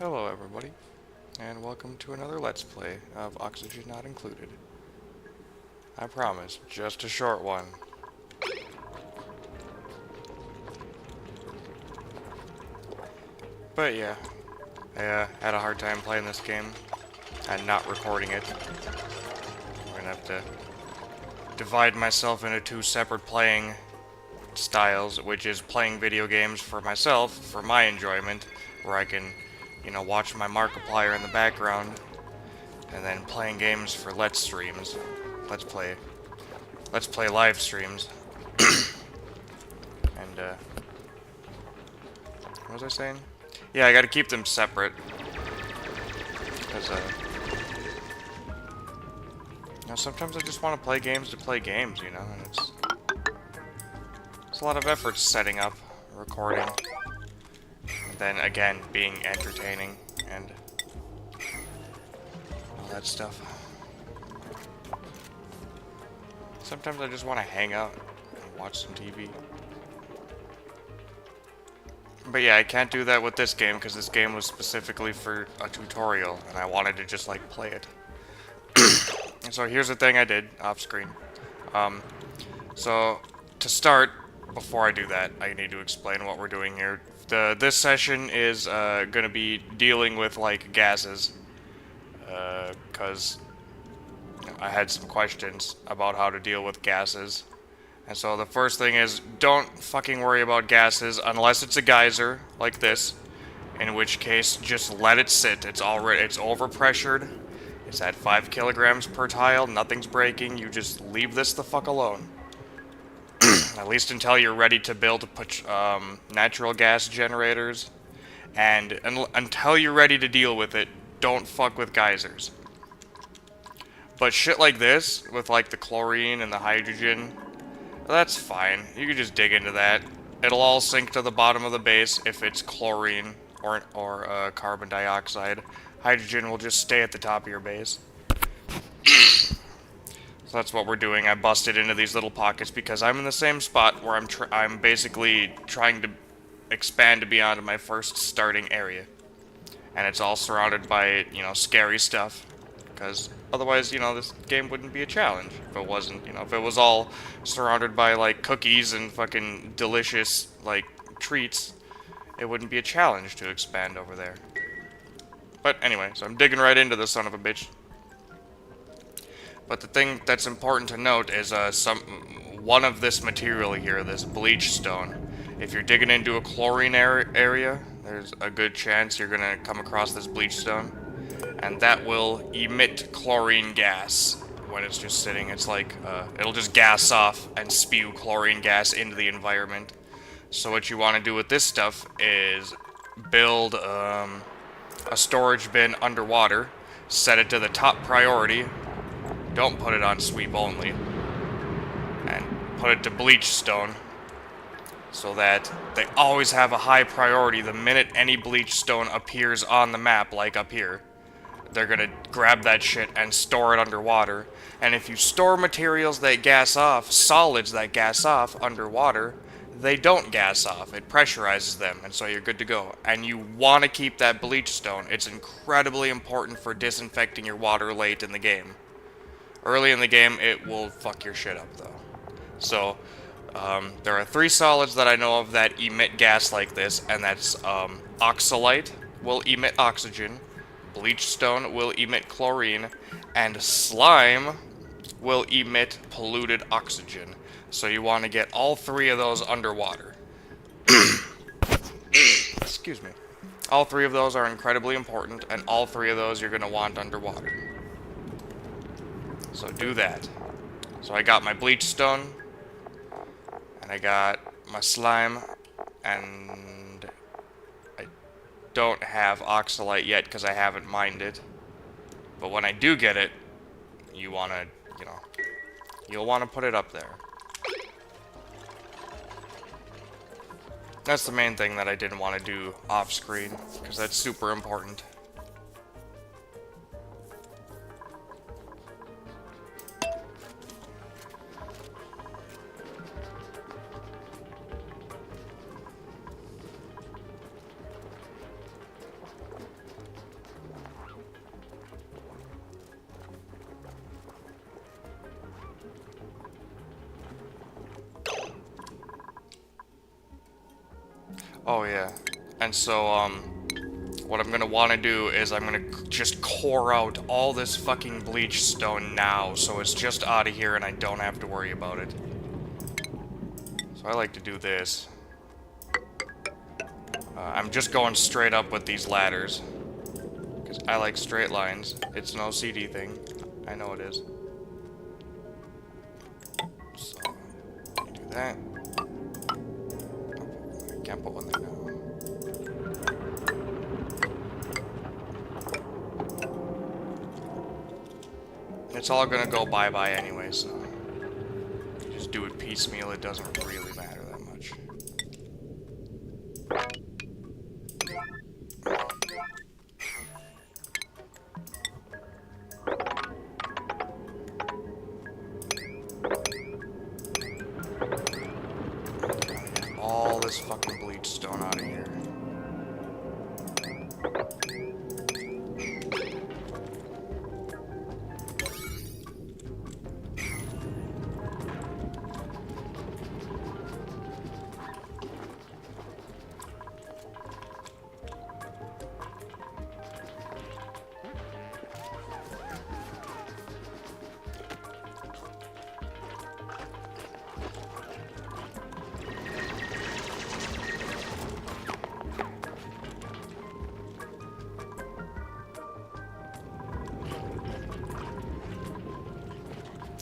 Hello everybody, and welcome to another Let's Play of Oxygen Not Included. I promise, just a short one. But yeah, I had a hard time playing this game and not recording it. I'm gonna have to divide myself into two separate playing styles, which is playing video games for myself, for my enjoyment, where I can, watch my Markiplier in the background, and then playing games for Let's Streams. Let's play live streams. And, what was I saying? Yeah, I gotta keep them separate. Because, sometimes I just want to play games to play games, and it's a lot of effort setting up, recording, and then, again, being entertaining, and all that stuff. Sometimes I just want to hang out and watch some TV. But yeah, I can't do that with this game because this game was specifically for a tutorial and I wanted to just like play it. And so here's the thing I did off screen. So to start, before I do that, I need to explain what we're doing here. This session is gonna be dealing with like gases, because I had some questions about how to deal with gases. And so the first thing is, don't fucking worry about gases unless it's a geyser, like this. In which case, just let it sit. It's overpressured. It's at 5 kilograms per tile, nothing's breaking, you just leave this the fuck alone. At least until you're ready to build natural gas generators. And until you're ready to deal with it, don't fuck with geysers. But shit like this, with like the chlorine and the hydrogen, that's fine. You can just dig into that. It'll all sink to the bottom of the base if it's chlorine or carbon dioxide. Hydrogen will just stay at the top of your base. So that's what we're doing. I busted into these little pockets because I'm in the same spot where I'm basically trying to expand beyond my first starting area. And it's all surrounded by, scary stuff. Because otherwise, this game wouldn't be a challenge if it wasn't, if it was all surrounded by, like, cookies and fucking delicious, like, treats, it wouldn't be a challenge to expand over there. But anyway, so I'm digging right into this son of a bitch. But the thing that's important to note is one of this material here, this bleach stone. If you're digging into a chlorine area, there's a good chance you're gonna come across this bleach stone. And that will emit chlorine gas when it's just sitting. It's like, it'll just gas off and spew chlorine gas into the environment. So what you want to do with this stuff is build a storage bin underwater, set it to the top priority, don't put it on sweep only, and put it to bleach stone, so that they always have a high priority the minute any bleach stone appears on the map, like up here. They're gonna grab that shit and store it underwater. And if you store materials that gas off, solids that gas off underwater, they don't gas off. It pressurizes them, and so you're good to go. And you want to keep that bleach stone. It's incredibly important for disinfecting your water late in the game. Early in the game, it will fuck your shit up, though. So, there are 3 solids that I know of that emit gas like this, and that's oxalite will emit oxygen, bleachstone will emit chlorine, and slime will emit polluted oxygen. So you want to get all 3 of those underwater. Excuse me. All 3 of those are incredibly important, and all 3 of those you're going to want underwater. So do that. So I got my bleachstone, and I got my slime, and I don't have oxalite yet because I haven't mined it. But when I do get it, you want to, you'll want to put it up there. That's the main thing that I didn't want to do off screen, because that's super important. Oh yeah. And so, what I'm gonna want to do is I'm gonna just core out all this fucking bleach stone now, so it's just out of here and I don't have to worry about it. So I like to do this. I'm just going straight up with these ladders. Because I like straight lines. It's an OCD thing. I know it is. So, do that. I can't put one there now. It's all gonna go bye-bye anyway, so... just do it piecemeal, it doesn't really matter that much. All this fucking bleach stone out of here.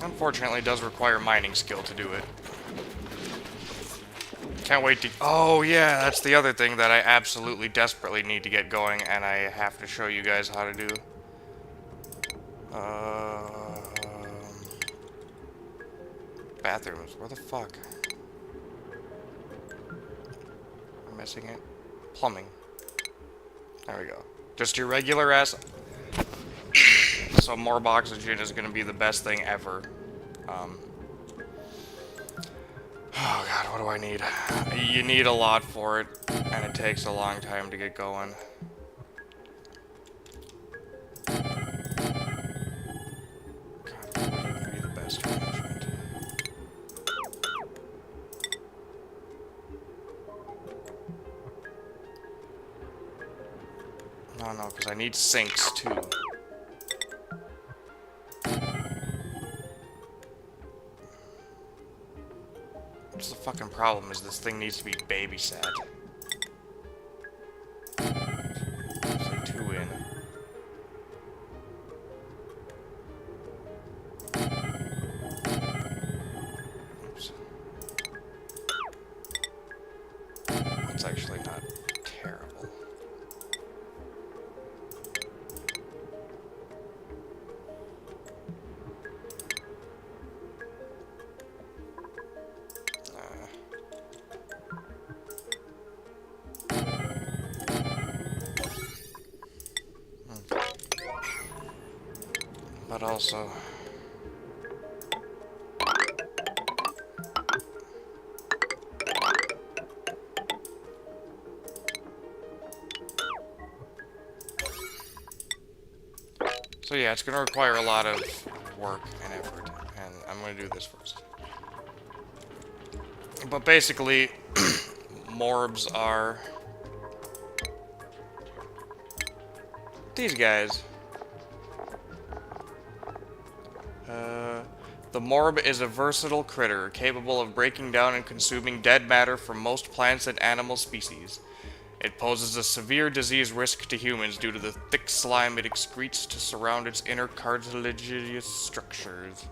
Unfortunately, it does require mining skill to do it. Can't wait to... Oh, yeah, that's the other thing that I absolutely desperately need to get going, and I have to show you guys how to do. Bathrooms. Where the fuck? I'm missing it. Plumbing. There we go. Just your regular ass... So more oxygen is going to be the best thing ever. Oh god, what do I need? You need a lot for it, and it takes a long time to get going. God, what would be the best arrangement? No, because I need sinks too. What's the fucking problem is this thing needs to be babysat. It's like 2 in. Oops. That's actually not terrible. But also... So yeah, it's going to require a lot of work and effort, and I'm going to do this first. But basically, morbs are... these guys. The morb is a versatile critter, capable of breaking down and consuming dead matter from most plants and animal species. It poses a severe disease risk to humans due to the thick slime it excretes to surround its inner cartilaginous structures.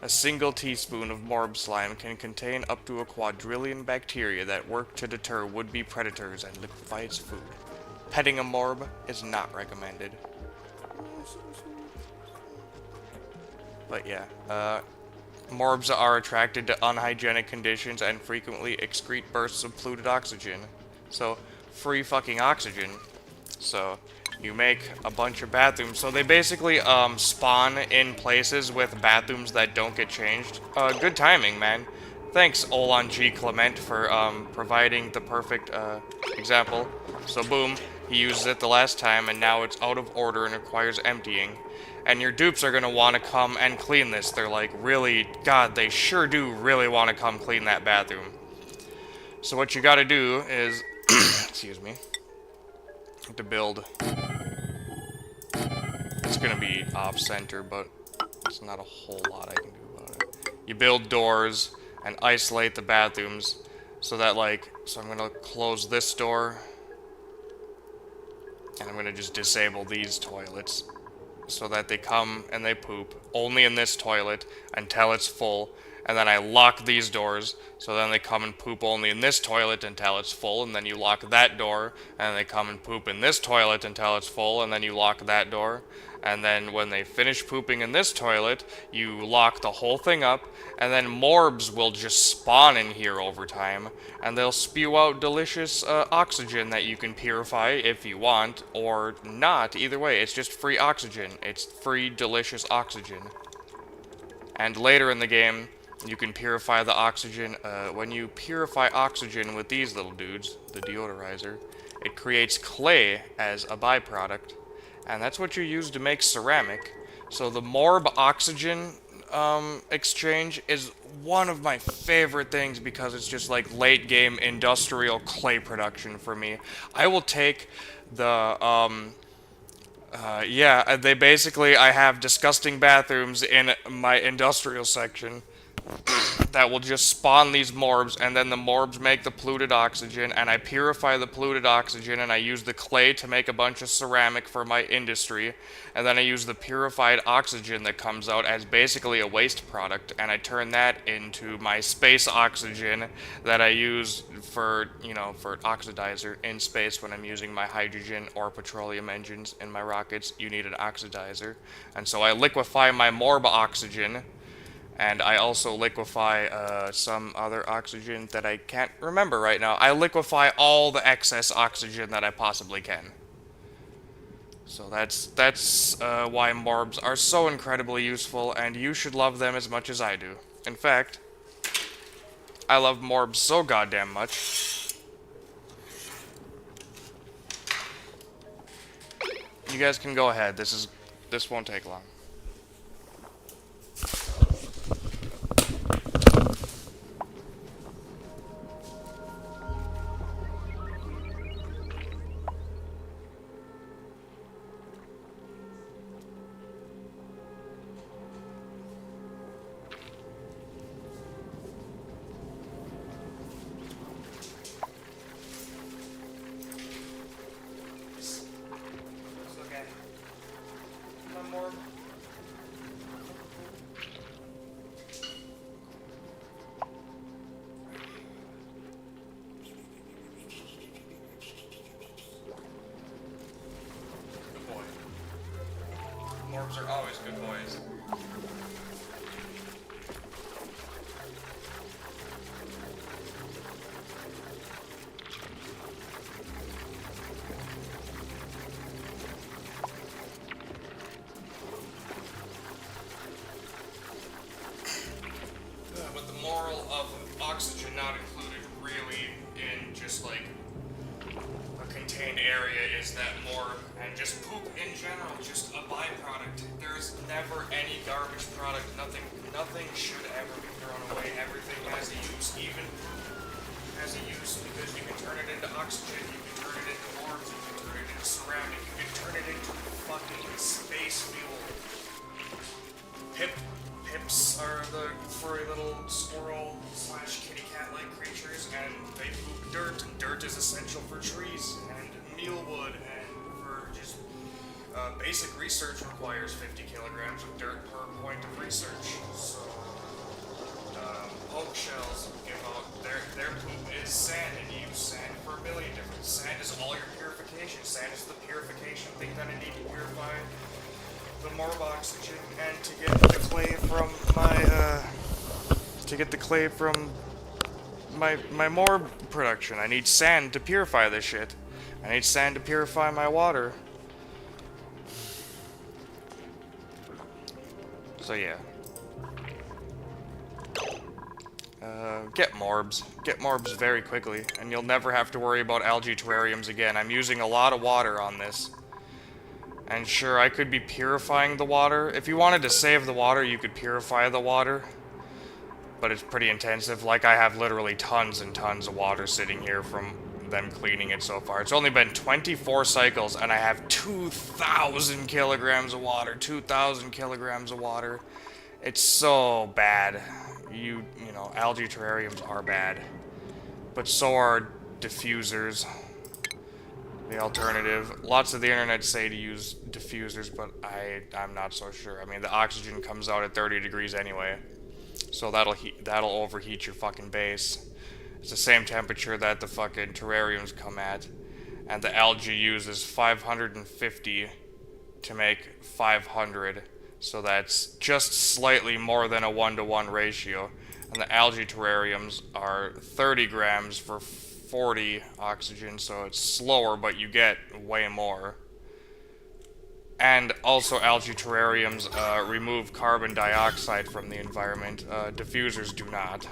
A single teaspoon of morb slime can contain up to a quadrillion bacteria that work to deter would-be predators and liquefy its food. Petting a morb is not recommended. But yeah, morbs are attracted to unhygienic conditions and frequently excrete bursts of polluted oxygen. So, free fucking oxygen. So, you make a bunch of bathrooms. So they basically spawn in places with bathrooms that don't get changed. Good timing, man. Thanks, Olan G. Clement, for providing the perfect example. So boom, he uses it the last time, and now it's out of order and requires emptying. And your dupes are going to want to come and clean this. They're like, really, God, they sure do really want to come clean that bathroom. So what you got to do is Excuse me. To build. It's gonna be off-center, but there's not a whole lot I can do about it. You build doors and isolate the bathrooms so that, like, so I'm gonna close this door and I'm gonna just disable these toilets so that they come and they poop only in this toilet until it's full, and then I lock these doors so then they come and poop only in this toilet until it's full, and then you lock that door and they come and poop in this toilet until it's full, and then you lock that door, and then when they finish pooping in this toilet you lock the whole thing up, and then morbs will just spawn in here over time, and they'll spew out delicious oxygen that you can purify if you want, or not. Either way, it's just free oxygen. It's free, delicious oxygen. And later in the game, you can purify the oxygen. When you purify oxygen with these little dudes, the deodorizer, it creates clay as a byproduct, and that's what you use to make ceramic. So the morb oxygen exchange is one of my favorite things because it's just like late game industrial clay production for me. I will take the yeah, they basically, I have disgusting bathrooms in my industrial section that will just spawn these morbs, and then the morbs make the polluted oxygen, and I purify the polluted oxygen, and I use the clay to make a bunch of ceramic for my industry, and then I use the purified oxygen that comes out as basically a waste product, and I turn that into my space oxygen that I use for, you know, for oxidizer in space when I'm using my hydrogen or petroleum engines in my rockets. You need an oxidizer, and so I liquefy my morb oxygen. And I also liquefy some other oxygen that I can't remember right now. I liquefy all the excess oxygen that I possibly can. So that's why morbs are so incredibly useful, and you should love them as much as I do. In fact, I love morbs so goddamn much. You guys can go ahead. This won't take long. Morbs are always good boys. But the moral of oxygen not included really in just like a contained area is that morb, and just poop in general, just a byproduct. There's never any garbage product. Nothing should ever be thrown away. Everything has a use. Even has a use because you can turn it into oxygen, you can turn it into morbs, you can turn it into ceramic, you can turn it into fucking space fuel. Pips are the furry little squirrel / kitty cat-like creatures, and they poop dirt, and dirt is essential for trees, and mealwood, and for just basic research requires 50 kilograms of dirt per point of research. So, poke shells give out, their poop is sand, and you use sand for a million different. Sand is all your purification. Sand is the purification thing that I need to purify the morb oxygen, and to get the clay from my morb production. I need sand to purify this shit. I need sand to purify my water. So yeah. Get morbs. Get morbs very quickly, and you'll never have to worry about algae terrariums again. I'm using a lot of water on this. And sure, I could be purifying the water. If you wanted to save the water, you could purify the water. But it's pretty intensive. Like, I have literally tons and tons of water sitting here from them cleaning it so far. It's only been 24 cycles, and I have 2,000 kilograms of water. 2,000 kilograms of water. It's so bad. You know, algae terrariums are bad. But so are diffusers. The alternative. Lots of the internet say to use diffusers, but I'm not so sure. I mean, the oxygen comes out at 30 degrees anyway. So that'll overheat your fucking base. It's the same temperature that the fucking terrariums come at. And the algae uses 550 to make 500. So that's just slightly more than a 1-to-1 ratio. And the algae terrariums are 30 grams for 40 oxygen, so it's slower, but you get way more. And also algae terrariums remove carbon dioxide from the environment. Diffusers do not.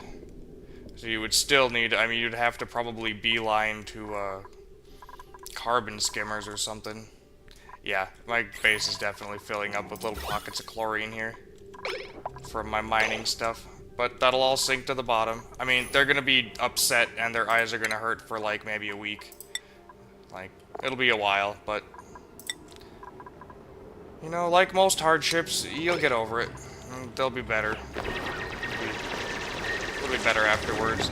So you would still need, I mean, you'd have to probably beeline to carbon skimmers or something. Yeah, my base is definitely filling up with little pockets of chlorine here from my mining stuff. But that'll all sink to the bottom. I mean, they're gonna be upset and their eyes are gonna hurt for like maybe a week. Like, it'll be a while, but you know, like most hardships, you'll get over it. They'll be better. They'll be better afterwards.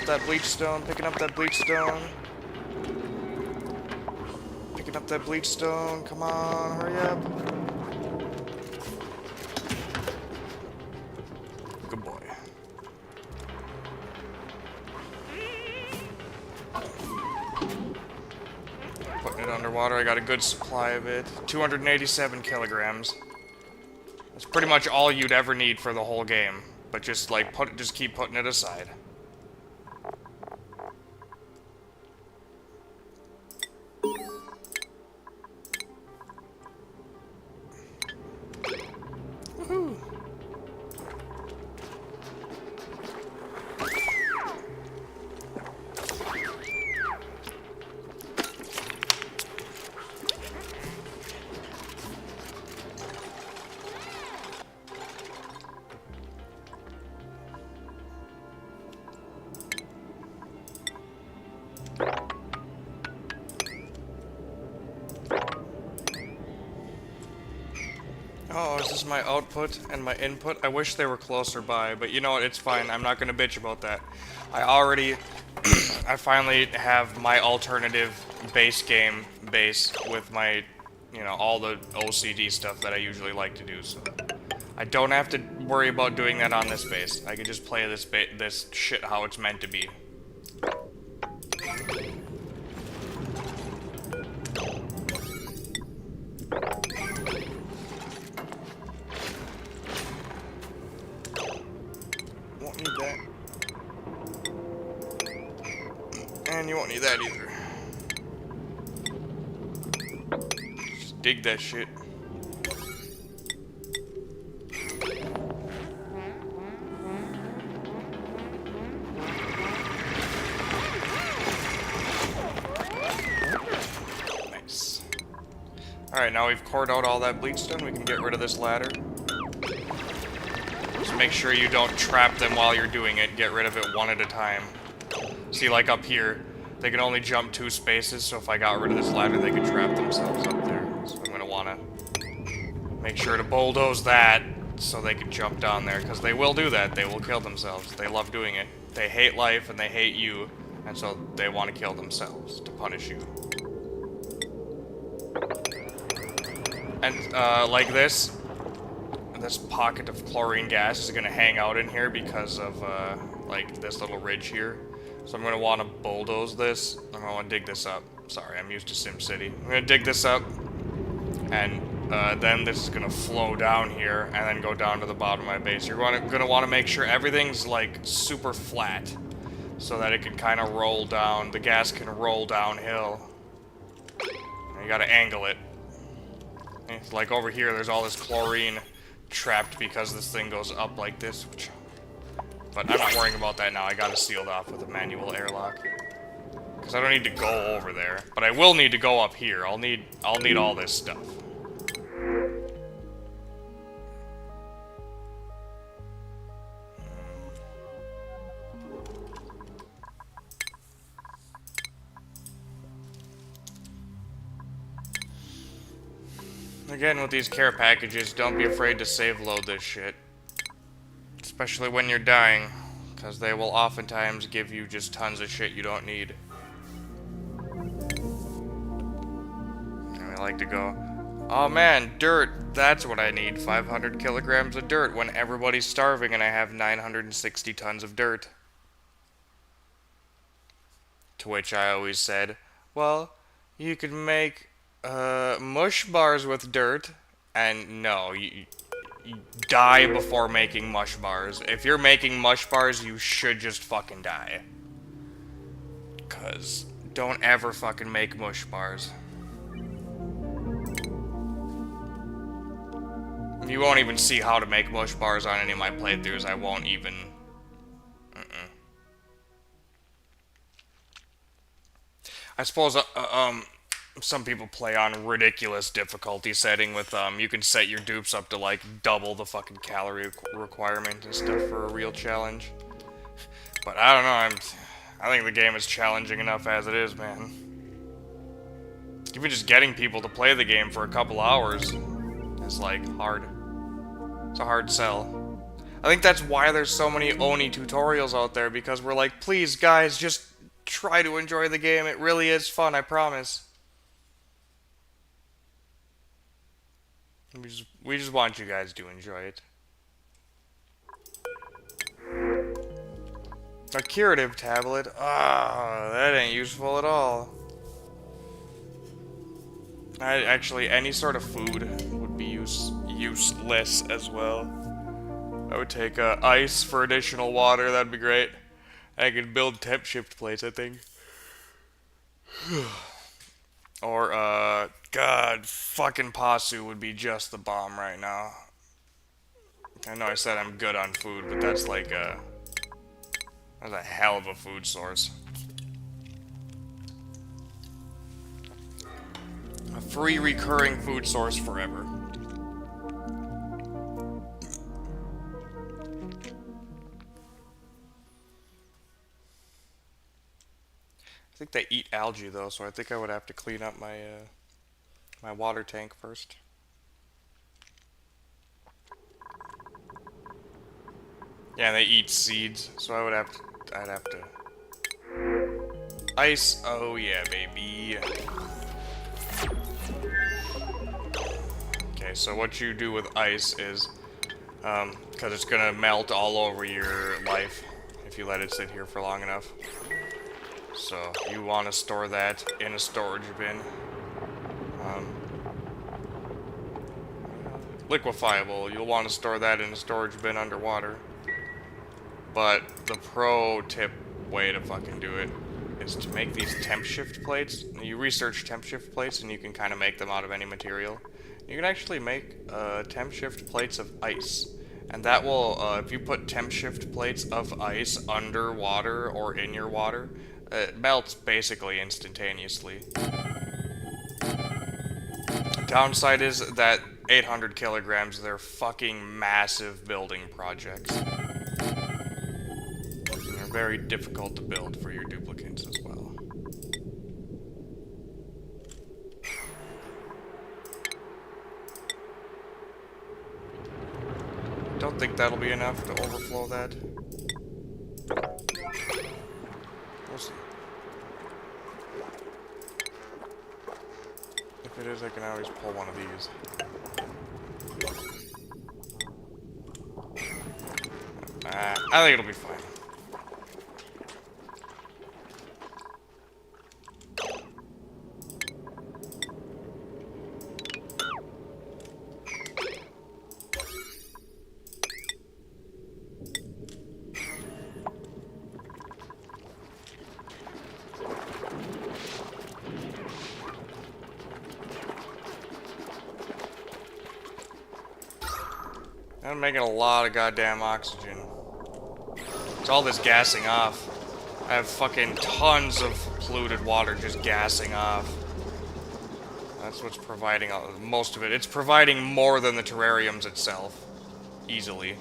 That bleach stone, picking up that bleach stone. Picking up that bleach stone, come on, hurry up. Good boy. Putting it underwater, I got a good supply of it. 287 kilograms. That's pretty much all you'd ever need for the whole game. But just like, just keep putting it aside. Oh, is this my output and my input? I wish they were closer by, but you know what, it's fine. I'm not gonna bitch about that. I finally have my alternative base game base with my, you know, all the OCD stuff that I usually like to do, so I don't have to worry about doing that on this base. I can just play this shit how it's meant to be. Won't need that. And you won't need that either. Just dig that shit. Nice. Alright, now we've cored out all that bleach stone, we can get rid of this ladder. Just make sure you don't trap them while you're doing it. Get rid of it one at a time. See, like up here, they can only jump 2 spaces, so if I got rid of this ladder, they could trap themselves up there. So I'm going to want to make sure to bulldoze that so they can jump down there, because they will do that. They will kill themselves. They love doing it. They hate life and they hate you, and so they want to kill themselves to punish you. And like this pocket of chlorine gas is going to hang out in here because of like this little ridge here. So I'm going to want to bulldoze this. I'm going to want to dig this up. Sorry, I'm used to SimCity. I'm going to dig this up, and then this is going to flow down here and then go down to the bottom of my base. You're going to want to make sure everything's like super flat so that it can kind of roll down. The gas can roll downhill. And you got to angle it. It's like over here, there's all this chlorine trapped because this thing goes up like this. But I'm not worrying about that now. I got it sealed off with a manual airlock. Because I don't need to go over there. But I will need to go up here. I'll need all this stuff. Again, with these care packages, don't be afraid to save load this shit. Especially when you're dying, because they will oftentimes give you just tons of shit you don't need. And I like to go, oh man, dirt, that's what I need, 500 kilograms of dirt, when everybody's starving and I have 960 tons of dirt. To which I always said, well, you could make mush bars with dirt, and no, you die before making mush bars. If you're making mush bars, you should just fucking die. 'Cause don't ever fucking make mush bars. You won't even see how to make mush bars on any of my playthroughs. I won't even... I suppose, some people play on ridiculous difficulty setting with, you can set your dupes up to, like, double the fucking calorie requirement and stuff for a real challenge. But I don't know, I think the game is challenging enough as it is, man. Even just getting people to play the game for a couple hours is, like, hard. It's a hard sell. I think that's why there's so many ONI tutorials out there, because we're like, please, guys, just try to enjoy the game. It really is fun, I promise. We just want you guys to enjoy it. A curative tablet? Ah, that ain't useful at all. Actually, any sort of food would be useless as well. I would take ice for additional water, that'd be great. I could build temp shift plates, I think. Or, God, fucking Pasu would be just the bomb right now. I know I said I'm good on food, but that's like that's a hell of a food source. A free recurring food source forever. I think they eat algae though, so I think I would have to clean up my my water tank first. Yeah, they eat seeds, so I'd have to ice. Oh yeah, baby. Okay, so what you do with ice is because it's gonna melt all over your life if you let it sit here for long enough. So you want to store that in a storage bin. Liquefiable, you'll want to store that in a storage bin underwater. But the pro tip way to fucking do it is to make these temp shift plates. You research temp shift plates and you can kind of make them out of any material. You can actually make temp shift plates of ice. And that will, if you put temp shift plates of ice underwater or in your water, it melts basically instantaneously. Downside is that 800 kilograms, they're fucking massive building projects. They're very difficult to build for your duplicants as well. Don't think that'll be enough to overflow that. We'll see. If it is, I can always pull one of these. I think it'll be fine. I'm making a lot of goddamn oxygen. It's all this gassing off. I have fucking tons of polluted water just gassing off. That's what's providing most of it. It's providing more than the terrariums itself. Easily.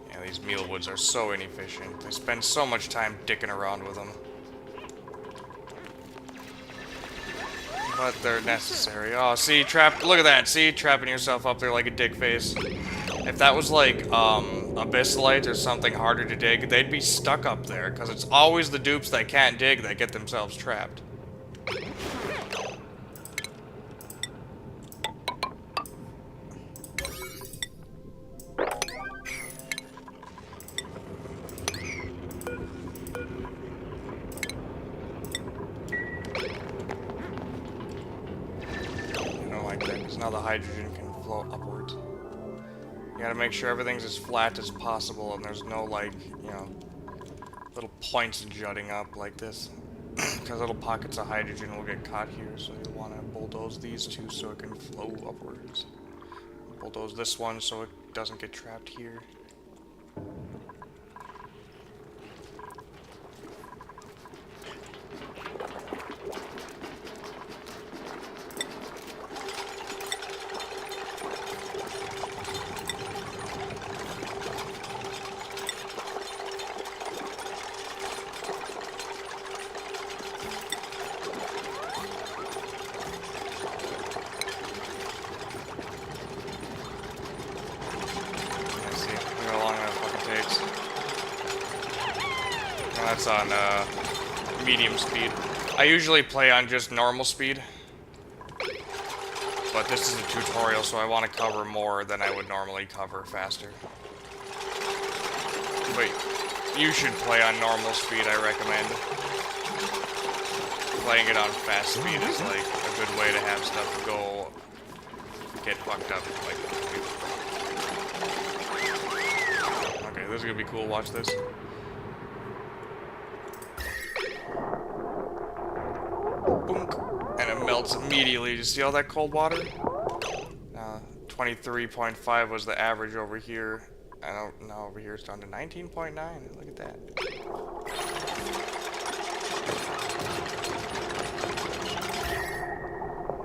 Yeah, these mealwoods are so inefficient. They spend so much time dicking around with them. But they're necessary. Oh, see, look at that. See, trapping yourself up there like a dick face. If that was like, abyssalite or something harder to dig, they'd be stuck up there, because it's always the dupes that can't dig that get themselves trapped. Now the hydrogen can flow upwards. You gotta make sure everything's as flat as possible and there's no, like, you know, little points jutting up like this. Because little pockets of hydrogen will get caught here, so you want to bulldoze these two so it can flow upwards. Bulldoze this one so it doesn't get trapped here. That's on medium speed. I usually play on just normal speed, but this is a tutorial, so I want to cover more than I would normally cover faster. But you should play on normal speed, I recommend. Playing it on fast speed is like a good way to have stuff get fucked up. Like, okay, this is gonna be cool. Watch this. And it melts immediately. Did you see all that cold water? 23.5 was the average over here. I don't know, over here it's down to 19.9. Look at that.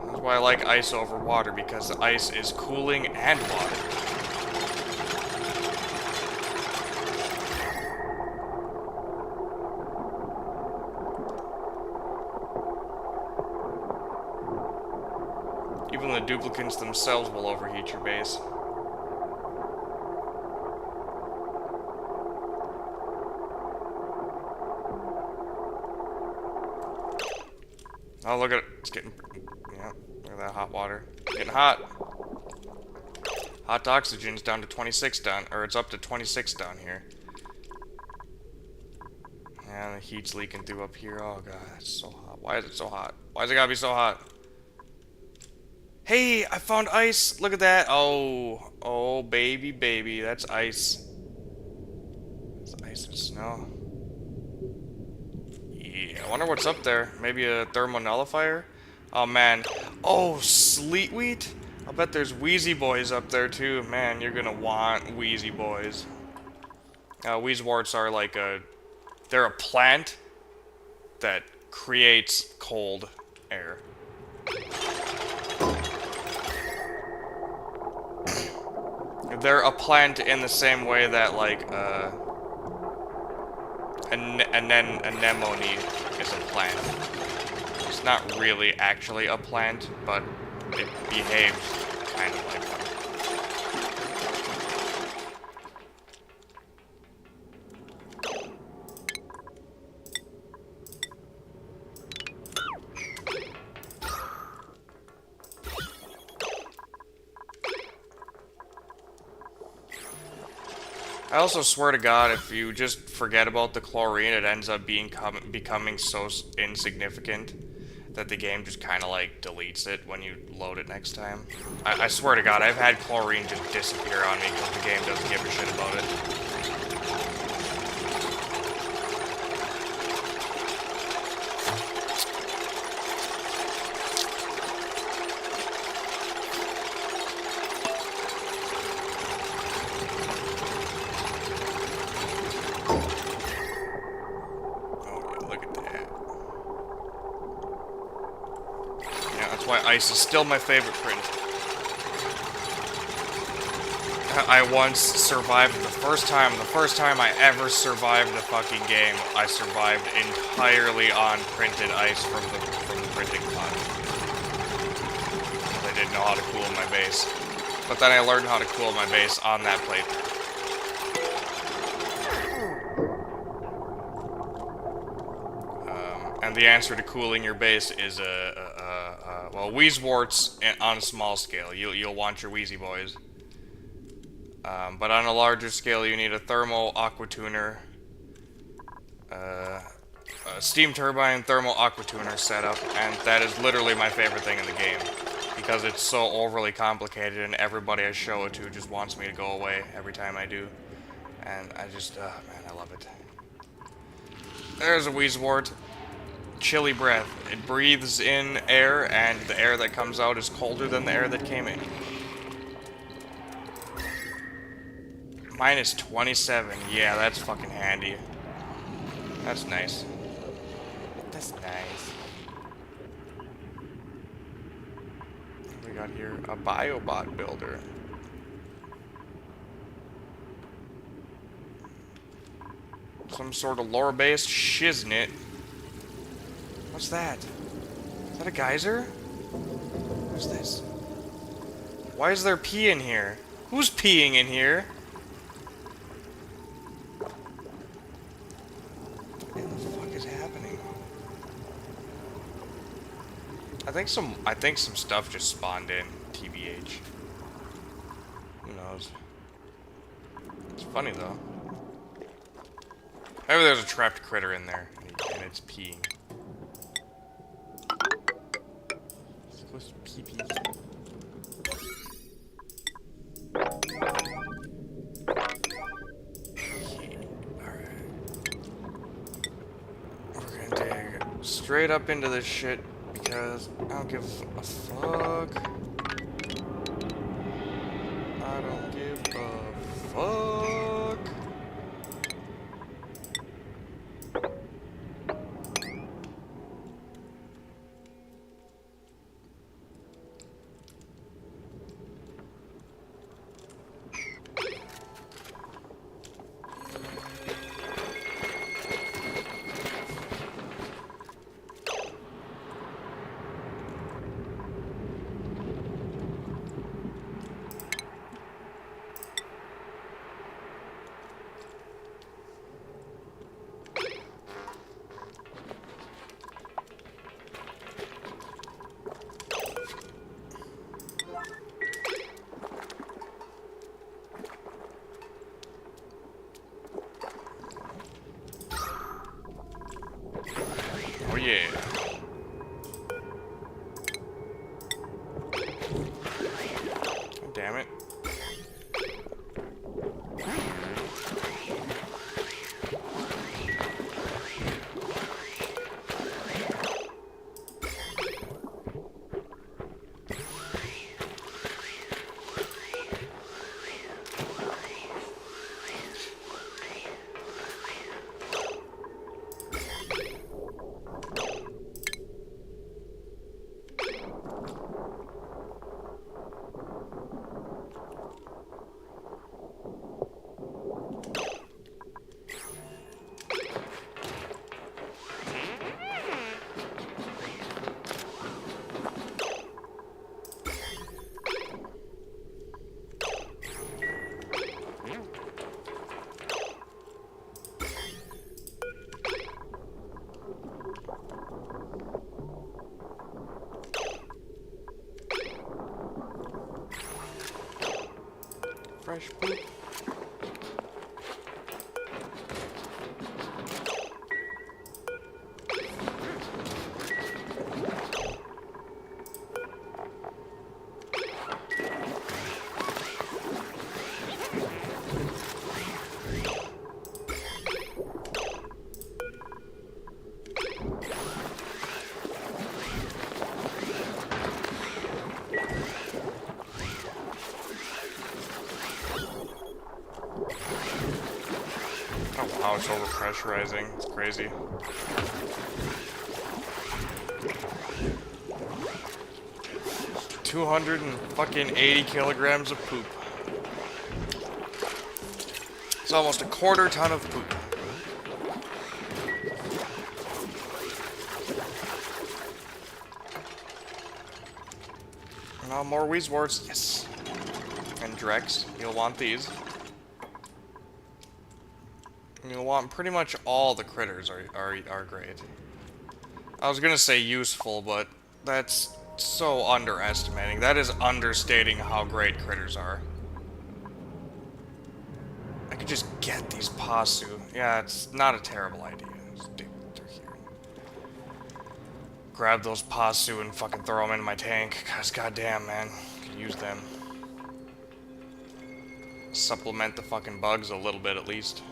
That's why I like ice over water, because the ice is cooling and water. Even the duplicants themselves will overheat your base. Oh, look at it. It's getting... Yeah, look at that hot water. Getting hot. Hot oxygen's down to 26 down... Or it's up to 26 down here. And the heat's leaking through up here. Oh, God, it's so hot. Why is it so hot? Why's it gotta be so hot? Hey, I found ice. Look at that. Oh, oh, baby, baby. That's ice. That's ice and snow. Yeah, I wonder what's up there. Maybe a thermonullifier? Oh, man. Oh, sleet wheat? I bet there's Wheezy Boys up there, too. Man, you're gonna want Wheezy Boys. Wheezeworts are like they're a plant that creates cold air. They're a plant in the same way that, like, an anemone is a plant. It's not really actually a plant, but it behaves kind of like one. I also swear to God, if you just forget about the chlorine, it ends up becoming so insignificant that the game just kind of like deletes it when you load it next time. I swear to God, I've had chlorine just disappear on me because the game doesn't give a shit about it. Oh yeah, look at that. Yeah, that's why ice is still my favorite print. I once survived the first time I ever survived the fucking game, I survived entirely on printed ice from the printing pot. I didn't know how to cool my base. But then I learned how to cool my base on that playthrough. And the answer to cooling your base is well, Wheezeworts on a small scale. You'll want your Wheezy boys. But on a larger scale, you need a thermal aqua tuner, a steam turbine thermal aqua tuner setup, and that is literally my favorite thing in the game because it's so overly complicated, and everybody I show it to just wants me to go away every time I do, and I just, man, I love it. There's a Wheezewort. Chilly breath. It breathes in air, and the air that comes out is colder than the air that came in. Minus 27. Yeah, that's fucking handy. That's nice. That's nice. What do we got here? A biobot builder. Some sort of lore-based shiznit. What's that? Is that a geyser? What's this? Why is there pee in here? Who's peeing in here? What the fuck is happening? I think some stuff just spawned in, TBH. Who knows? It's funny though. Maybe there's a trapped critter in there, and it's peeing. It's supposed to pee. Straight up into this shit because I don't give a fuck. I don't give a fuck. Oh yeah. Oh, damn it. Fresh poop. how it's overpressurizing. It's crazy. $280 kilograms of poop. It's almost a quarter ton of poop. Now more Weezwarts, yes. And Drex, you'll want these. You'll want pretty much all the critters are great. I was gonna say useful, but that's so underestimating. That is understating how great critters are. I could just get these Pasu. Yeah, it's not a terrible idea. Just dig through here. Grab those Pasu and fucking throw them in my tank. Cause goddamn, man, could use them. Supplement the fucking bugs a little bit at least.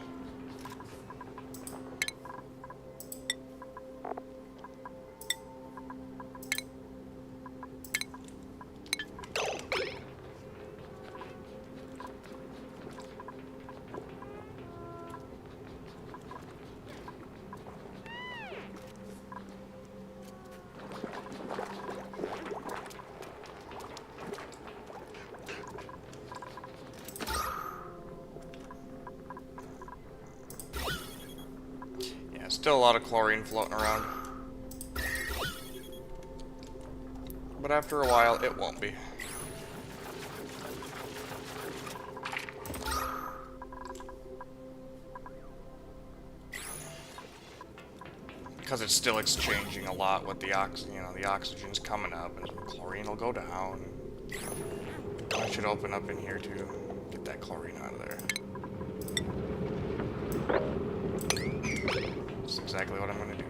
Still a lot of chlorine floating around. But after a while, it won't be. Because it's still exchanging a lot with the the oxygen's coming up, and some chlorine will go down. I should open up in here too. Get that chlorine out of there. That's exactly what I'm gonna do.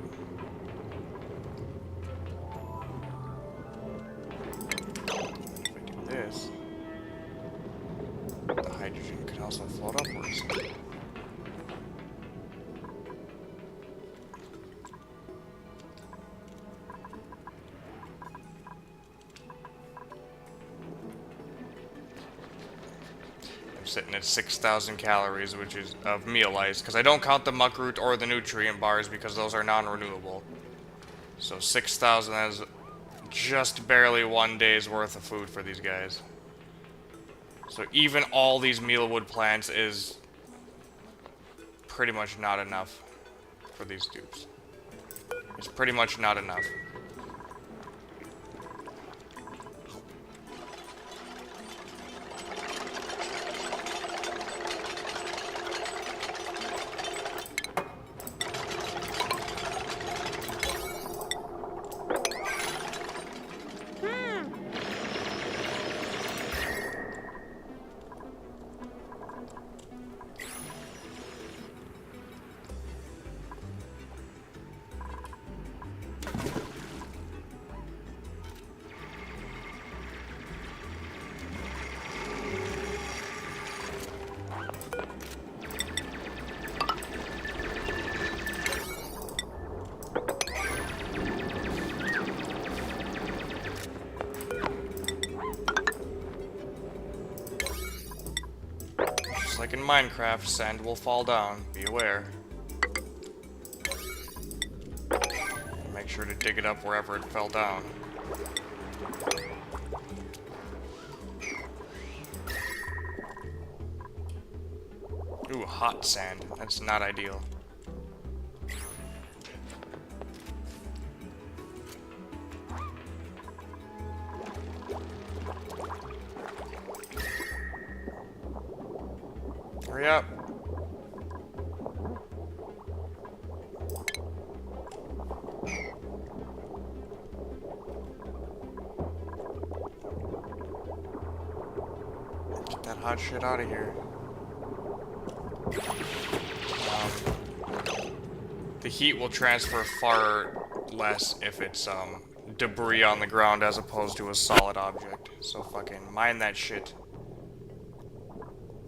If I do this, the hydrogen can also float upwards. Sitting at 6,000 calories, which is of meal ice, because I don't count the muck root or the nutrient bars because those are non-renewable. So 6,000 is just barely 1 day's worth of food for these guys. So even all these mealwood plants is pretty much not enough for these dupes. It's pretty much not enough. Like in Minecraft, sand will fall down. Be aware. Make sure to dig it up wherever it fell down. Ooh, hot sand. That's not ideal. Hurry up. Get that hot shit out of here. The heat will transfer far less if it's debris on the ground as opposed to a solid object. So fucking mind that shit.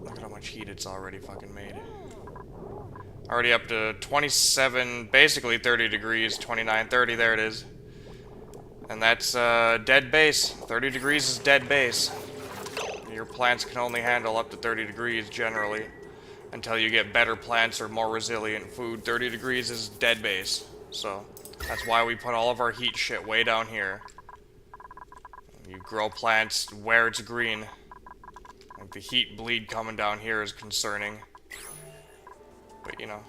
Look at how much heat it's already fucking made. Already up to 27, basically 30 degrees, 29, 30, there it is. And that's dead base. 30 degrees is dead base. Your plants can only handle up to 30 degrees generally. until you get better plants or more resilient food. 30 degrees is dead base. So that's why we put all of our heat shit way down here. You grow plants where it's green. Like the heat bleed coming down here is concerning. But you know.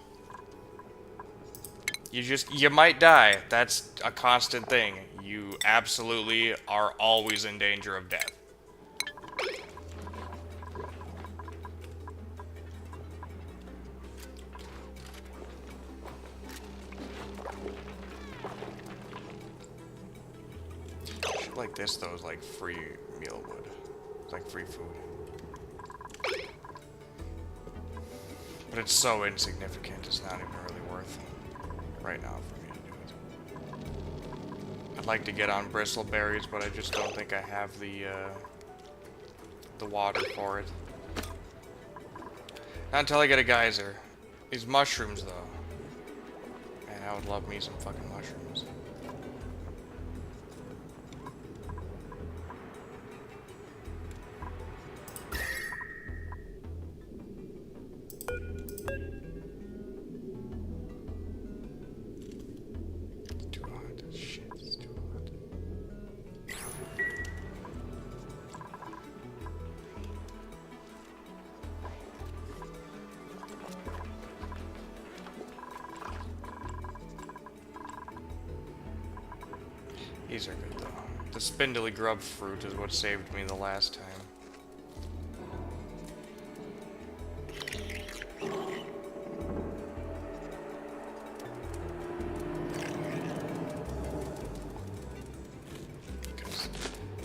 You might die. That's a constant thing. You absolutely are always in danger of death. Shit like this, though, is like free meal wood. It's like free food. But it's so insignificant, it's not even really worth right now for me to do it. I'd like to get on bristleberries, but I just don't think I have the water for it. Not until I get a geyser. These mushrooms, though. Man, I would love me some fucking mushrooms. These are good, though. The spindly grub fruit is what saved me the last time.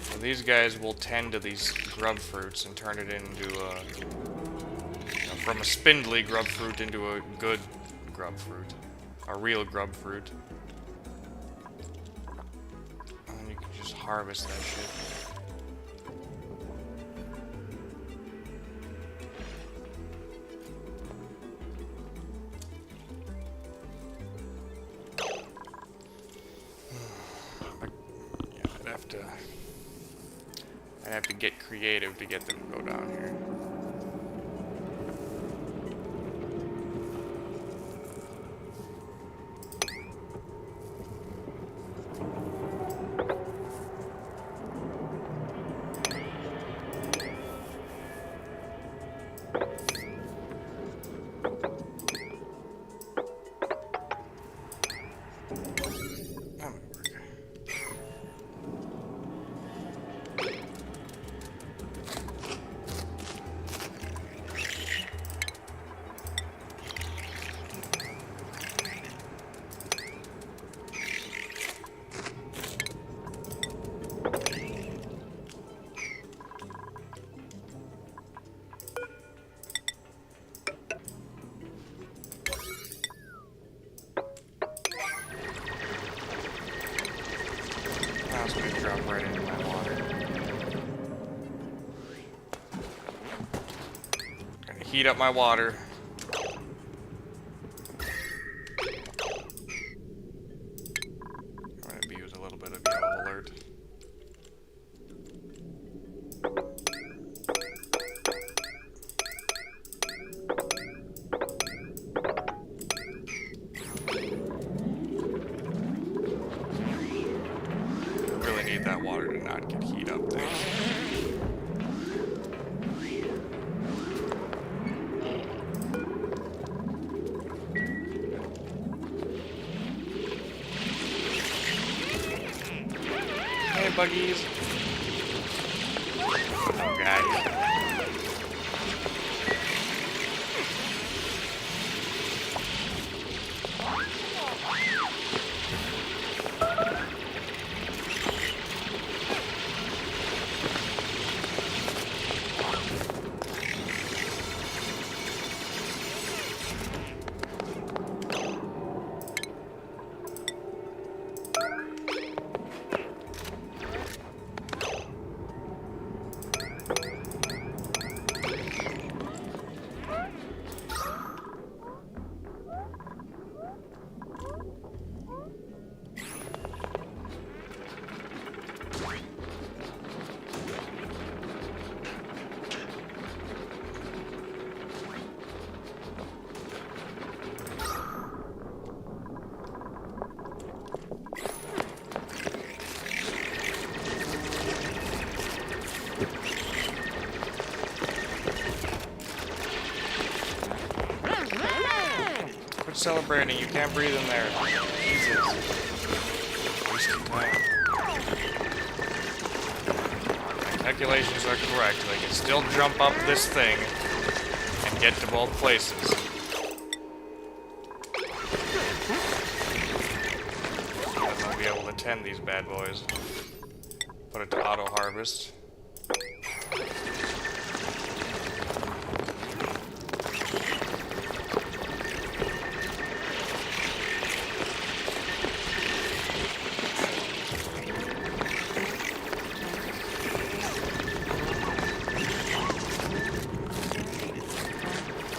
So these guys will tend to these grub fruits and turn it into a... You know, from a spindly grub fruit into a good grub fruit. A real grub fruit. Harvest that shit. But, yeah, I'd have to get creative to get them to go down here. Now it's going to drop right into my water. Gonna heat up my water. I'm gonna use a little bit of yellow alert. That water to not get heat up there. Hey, buggies. Oh, God. celebrating. You can't breathe in there. Jesus. Wasting time. My calculations are correct. They can still jump up this thing and get to both places. And I'll be able to tend these bad boys. Put it to auto harvest.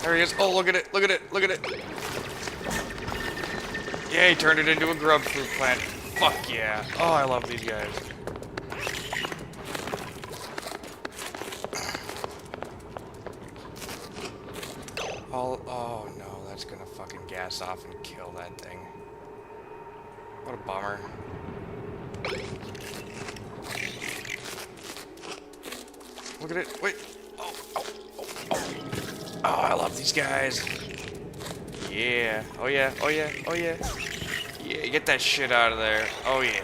There he is. Oh, look at it. Look at it. Look at it. Yeah, he turned it into a grub fruit plant. Fuck yeah. Oh, I love these guys. Oh no, that's gonna fucking gas off and kill that thing. What a bummer. Look at it. Wait. Oh, oh, oh, oh. Oh, I love these guys. Yeah. Oh yeah. Oh yeah. Oh yeah. Yeah, get that shit out of there. Oh yeah.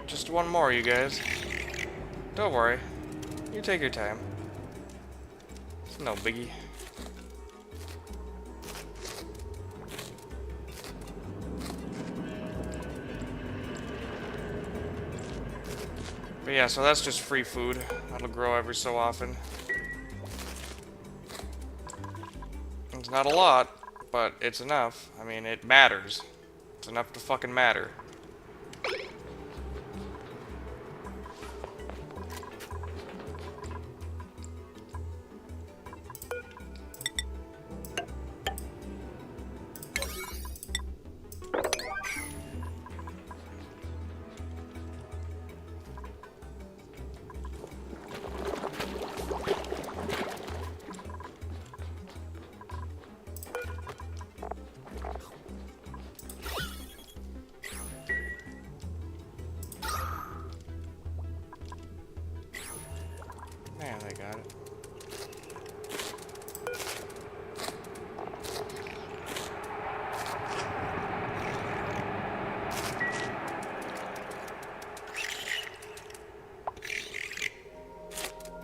Just one more, you guys. Don't worry. You take your time. It's no biggie. But yeah, so that's just free food. That'll grow every so often. It's not a lot, but it's enough. I mean, it matters. It's enough to fucking matter. Man, they got it.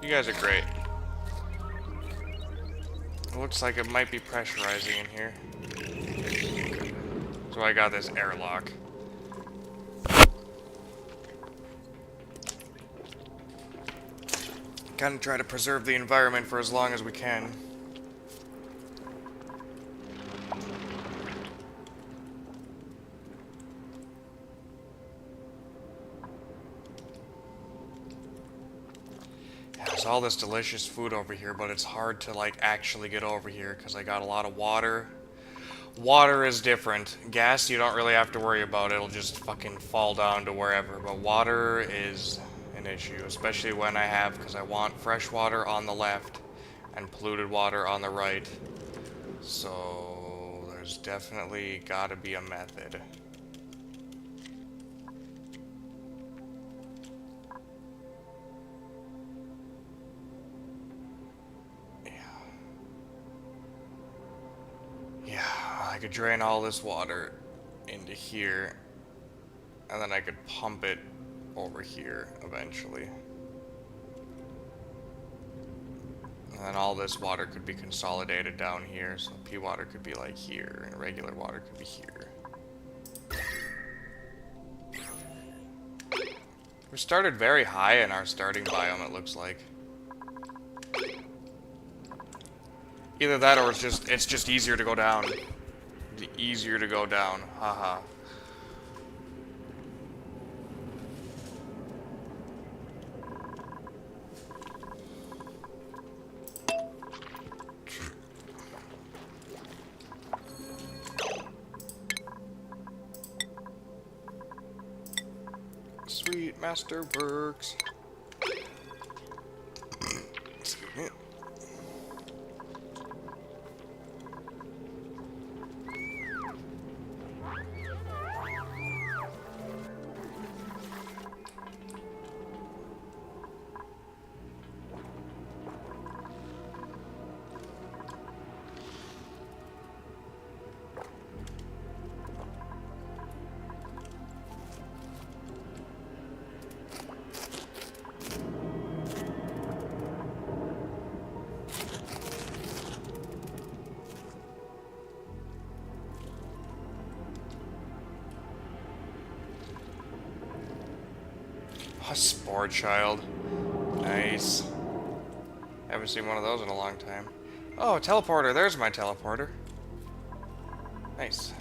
You guys are great. It looks like it might be pressurizing in here. Okay. So I got this airlock. Kind of try to preserve the environment for as long as we can. Yeah, there's all this delicious food over here, but it's hard to like actually get over here because I got a lot of water. Water is different. Gas, you don't really have to worry about. It'll just fucking fall down to wherever. But water is an issue, especially when I have, because I want fresh water on the left and polluted water on the right. So there's definitely got to be a method. Yeah, I could drain all this water into here, and then I could pump it over here eventually. And then all this water could be consolidated down here, so pea water could be like here, and regular water could be here. We started very high in our starting biome, it looks like. Either that or it's just easier to go down. Easier to go down. Haha. Sweet master works. Excuse me. A spore child. Nice. Haven't seen one of those in a long time. Oh, teleporter. There's my teleporter. Nice.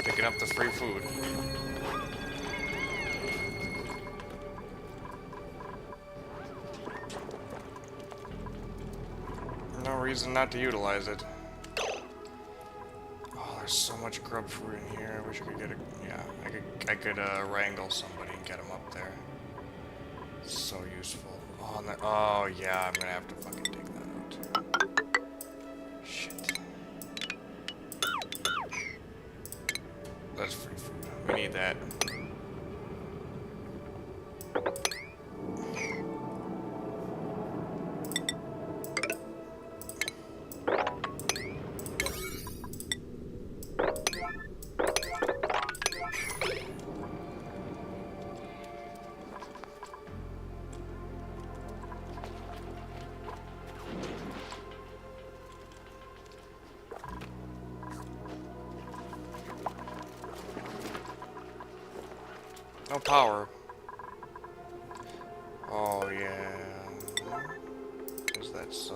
Picking up the free food. No reason not to utilize it. Oh, there's so much grub food in here. I wish I could get a... Yeah, I could wrangle somebody and get them up there. So useful. Oh, oh yeah, I'm gonna have to fucking dig that out too. Shit. That's free food. We need that. No power. Oh, yeah. Is that so?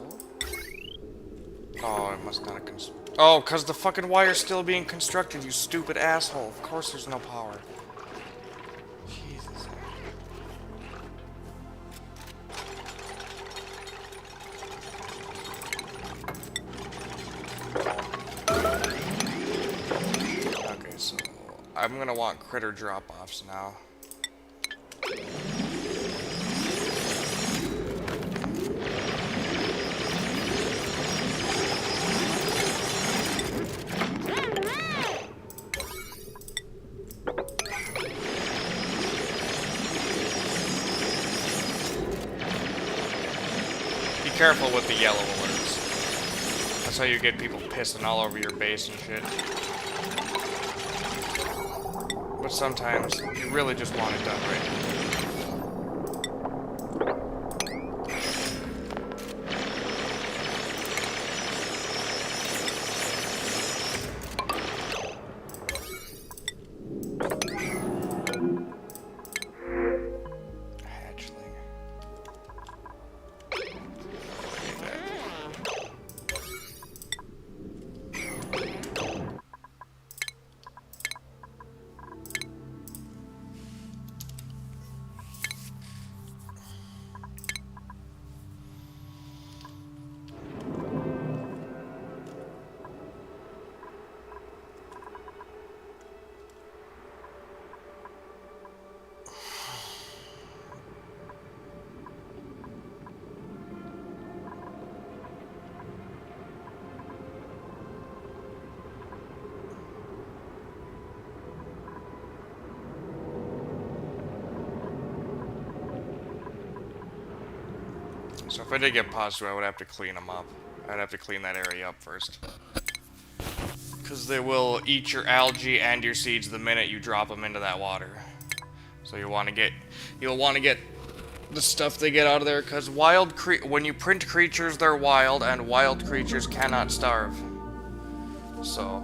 Oh, it must not have oh, because the fucking wire's still being constructed, you stupid asshole. Of course there's no power. Jesus. Okay, so I'm gonna want critter drop-offs now. Be careful with the yellow alerts. That's how you get people pissing all over your base and shit. But sometimes you really just want it done right. So if I did get Pazu, I would have to clean them up. I'd have to clean that area up first. Because they will eat your algae and your seeds the minute you drop them into that water. So you'll want to get the stuff they get out of there, because when you print creatures, they're wild, and wild creatures cannot starve. So,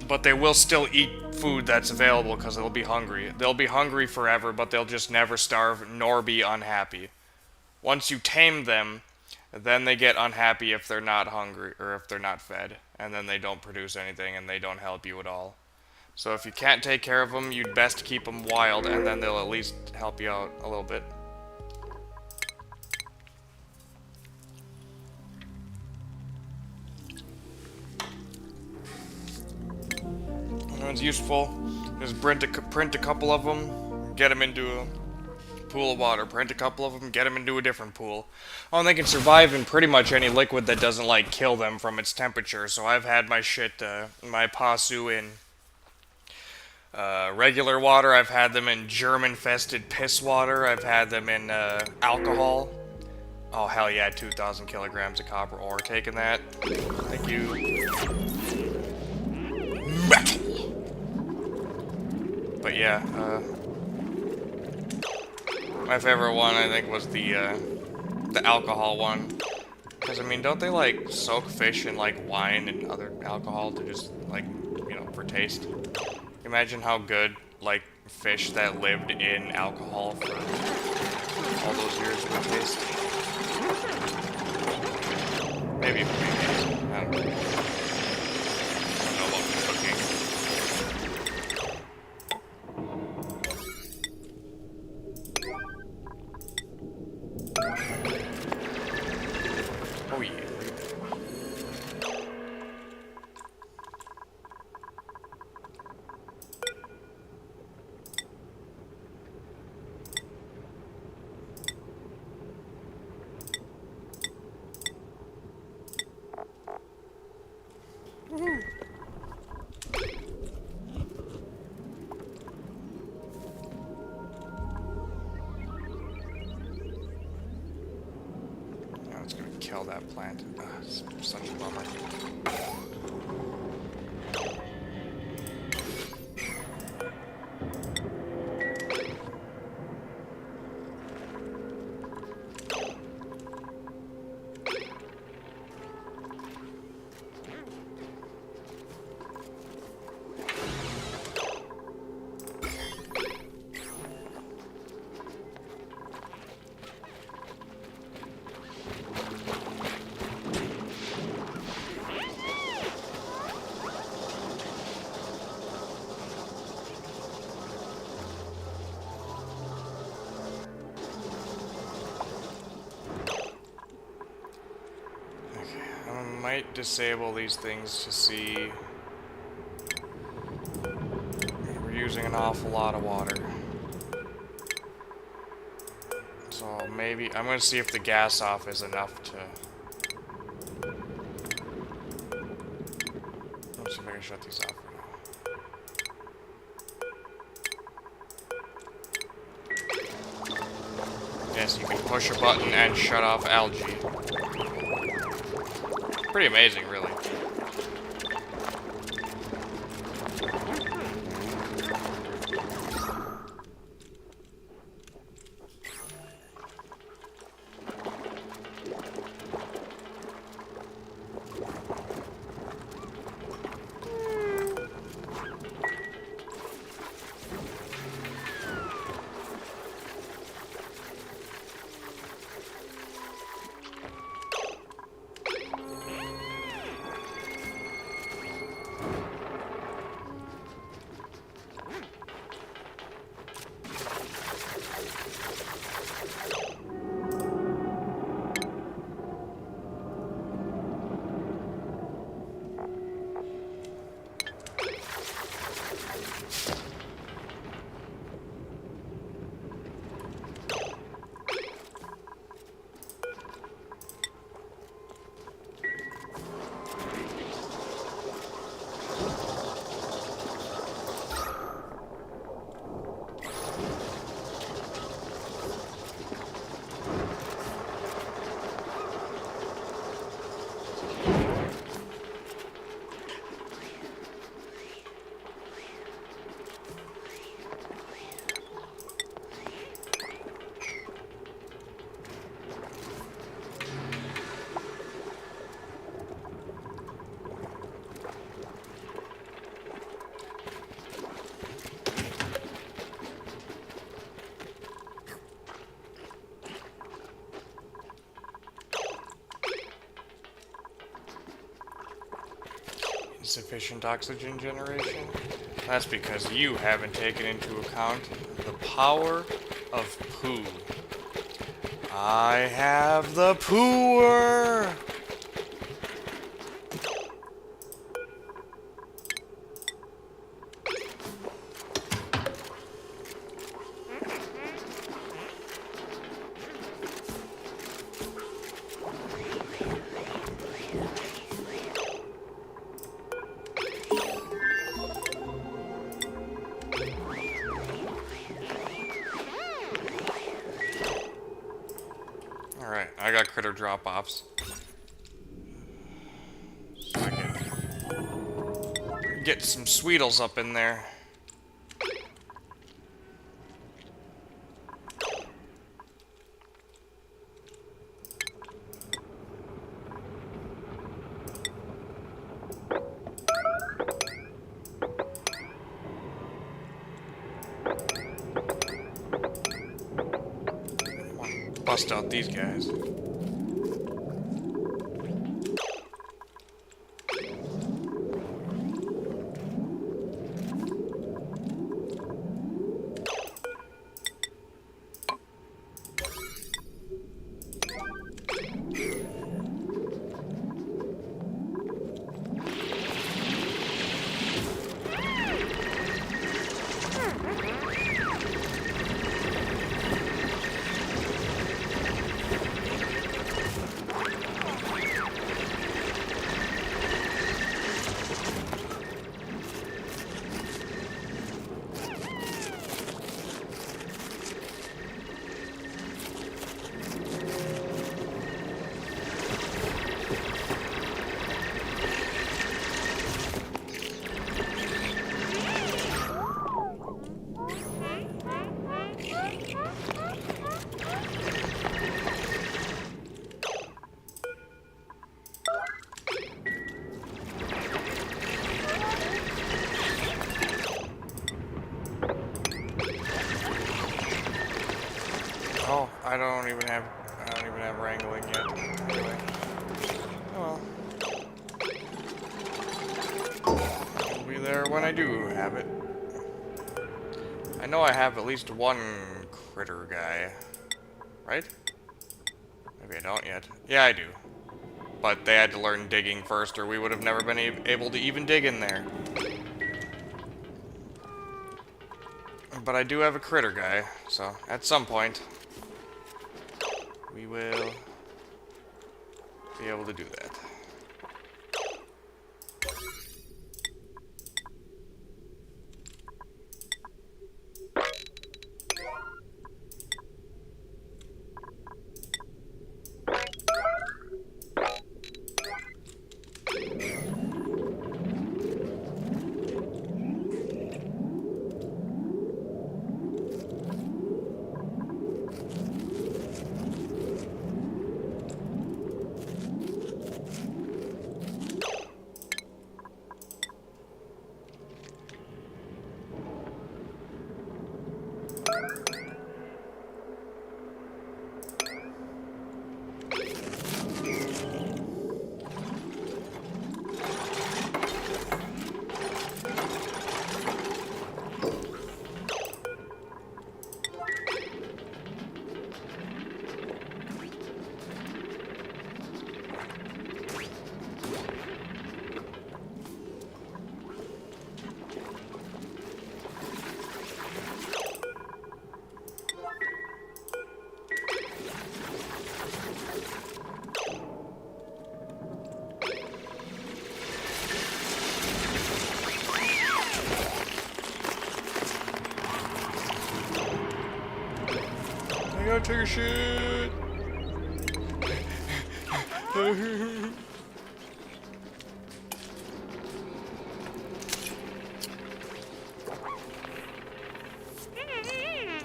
but they will still eat food that's available because they'll be hungry. They'll be hungry forever, but they'll just never starve nor be unhappy. Once you tame them, then they get unhappy if they're not hungry or if they're not fed, and then they don't produce anything and they don't help you at all. So if you can't take care of them, you'd best keep them wild, and then they'll at least help you out a little bit. When it's useful, just print a couple of them, get them into a pool of water. Print a couple of them, get them into a different pool. Oh, and they can survive in pretty much any liquid that doesn't, like, kill them from its temperature. So I've had my my Pasu in regular water. I've had them in germ-infested piss water. I've had them in alcohol. Oh, hell yeah, 2,000 kilograms of copper ore. Taking that. Thank you. Metal! But yeah, my favorite one, I think, was the alcohol one. Because, I mean, don't they, like, soak fish in, like, wine and other alcohol to just, like, you know, for taste? Imagine how good, like, fish that lived in alcohol for all those years would taste. Maybe, I don't know. I don't know about cooking. Oh yeah. Now it's gonna kill that plant. Ugh, it's such a bummer. Might disable these things to see. We're using an awful lot of water. So maybe I'm gonna see if the gas off is enough to. Let's see if I can shut these off for now. Yes, you can push a button and shut off algae. Pretty amazing, really. insufficient oxygen generation? That's because you haven't taken into account the power of poo. I have the pooer! Alright, I got critter drop-offs. So I can get some Sweetles up in there. Bust out these guys. Oh, I don't even have wrangling yet. Anyway. Oh well. I'll be there when I do have it. I know I have at least one critter guy. Right? Maybe I don't yet. Yeah, I do. But they had to learn digging first, or we would have never been able to even dig in there. But I do have a critter guy, so at some point we will be able to do that. I gotta take a shit.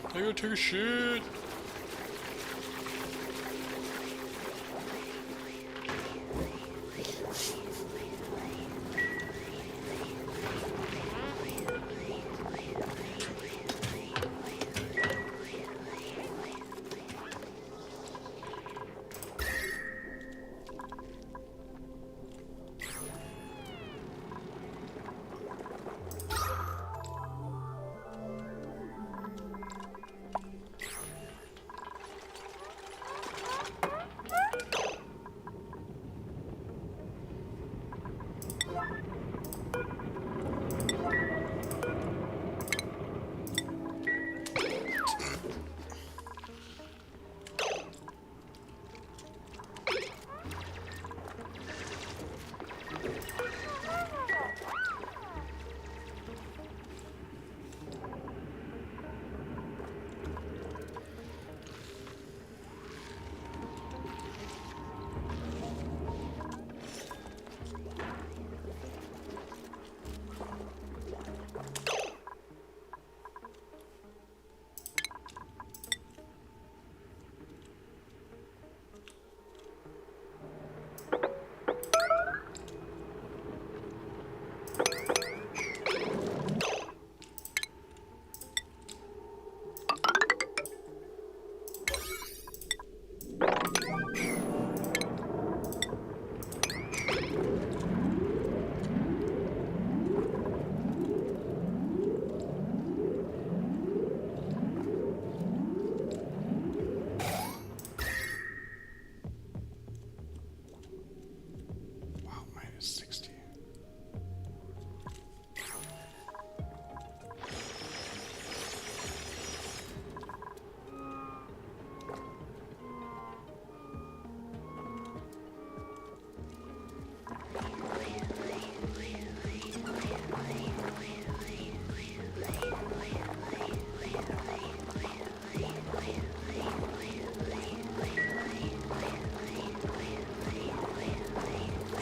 I gotta take a shit.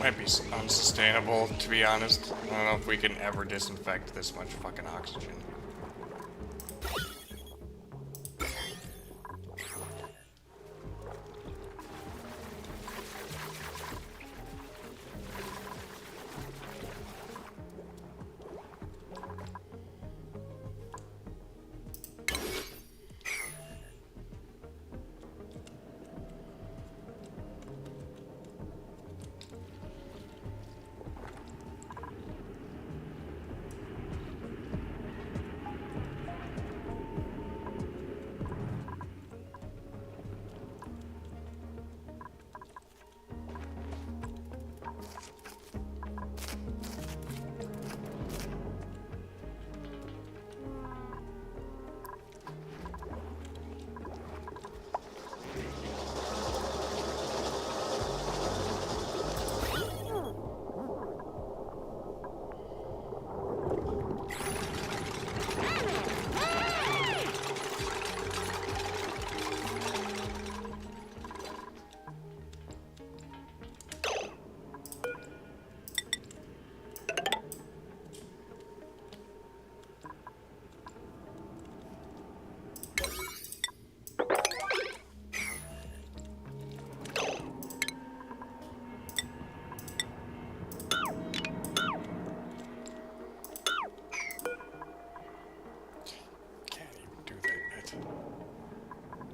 Might be unsustainable, to be honest. I don't know if we can ever disinfect this much fucking oxygen.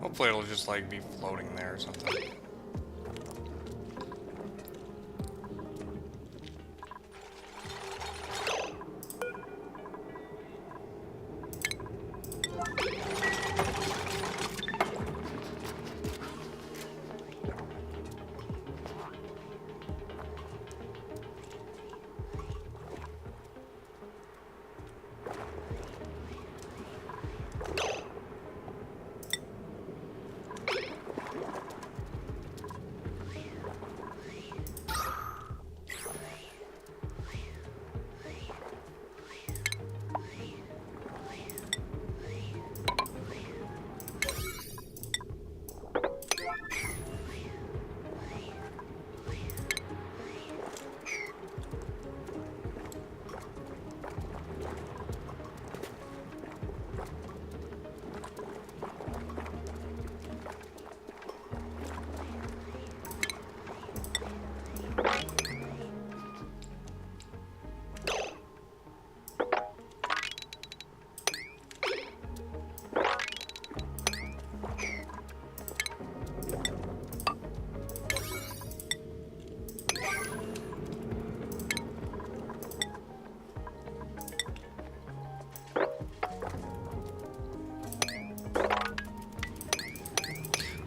Hopefully it'll just like be floating there or something.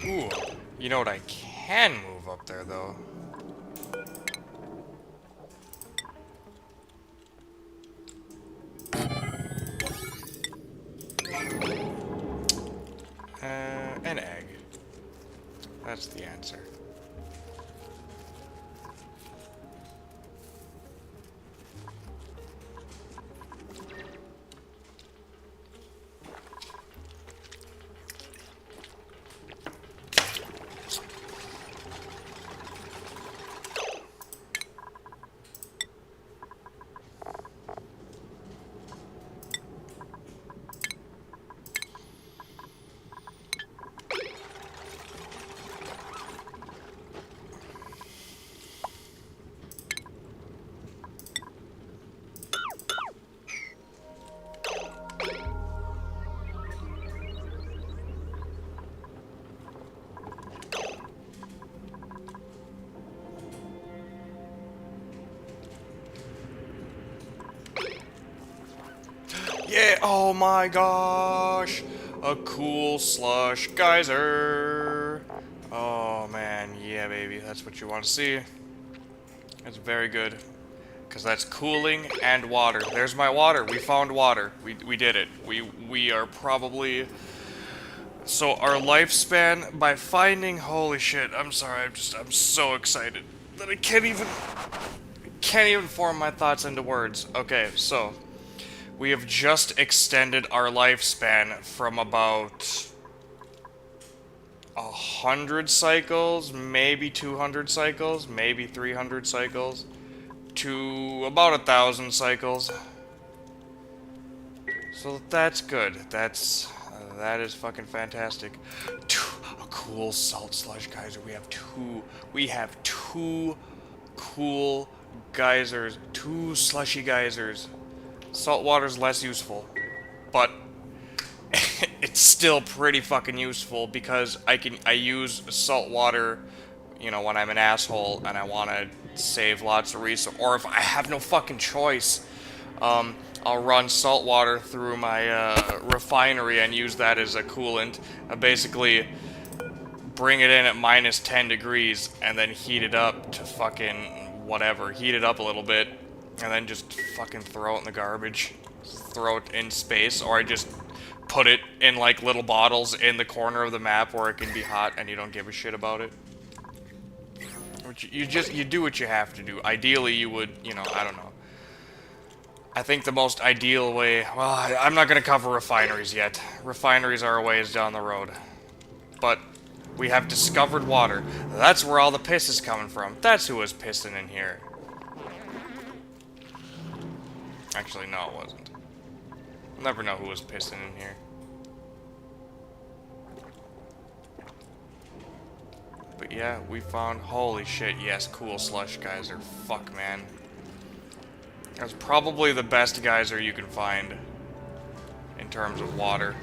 Ooh, you know what I can move up there, though? An egg. That's the answer. Yeah, oh my gosh! A cool slush geyser! Oh man, yeah baby, that's what you want to see. That's very good. Because that's cooling and water. There's my water. We found water. We did it. We are probably... So our lifespan, by finding... Holy shit, I'm sorry, I'm so excited that I can't even form my thoughts into words. Okay, so... We have just extended our lifespan from about 100 cycles, maybe 200 cycles, maybe 300 cycles, to about 1,000 cycles. So that's good. That is fucking fantastic. A cool salt sludge geyser. We have two cool geysers. Two slushy geysers. Salt water's less useful, but it's still pretty fucking useful because I use salt water, you know, when I'm an asshole and I want to save lots of resources, or if I have no fucking choice, I'll run salt water through my refinery and use that as a coolant. I basically bring it in at minus 10 degrees and then heat it up to fucking whatever, heat it up a little bit, and then just fucking throw it in the garbage. Throw it in space, or I just put it in like little bottles in the corner of the map where it can be hot and you don't give a shit about it. Which you do what you have to do. Ideally you would, you know, I don't know. I think the most ideal way, well, I'm not going to cover refineries yet. Refineries are a ways down the road. But we have discovered water. That's where all the piss is coming from. That's who was pissing in here. Actually, no, it wasn't. I'll never know who was pissing in here. But yeah, we found... Holy shit, yes, cool slush geyser. Fuck, man. That's probably the best geyser you can find in terms of water.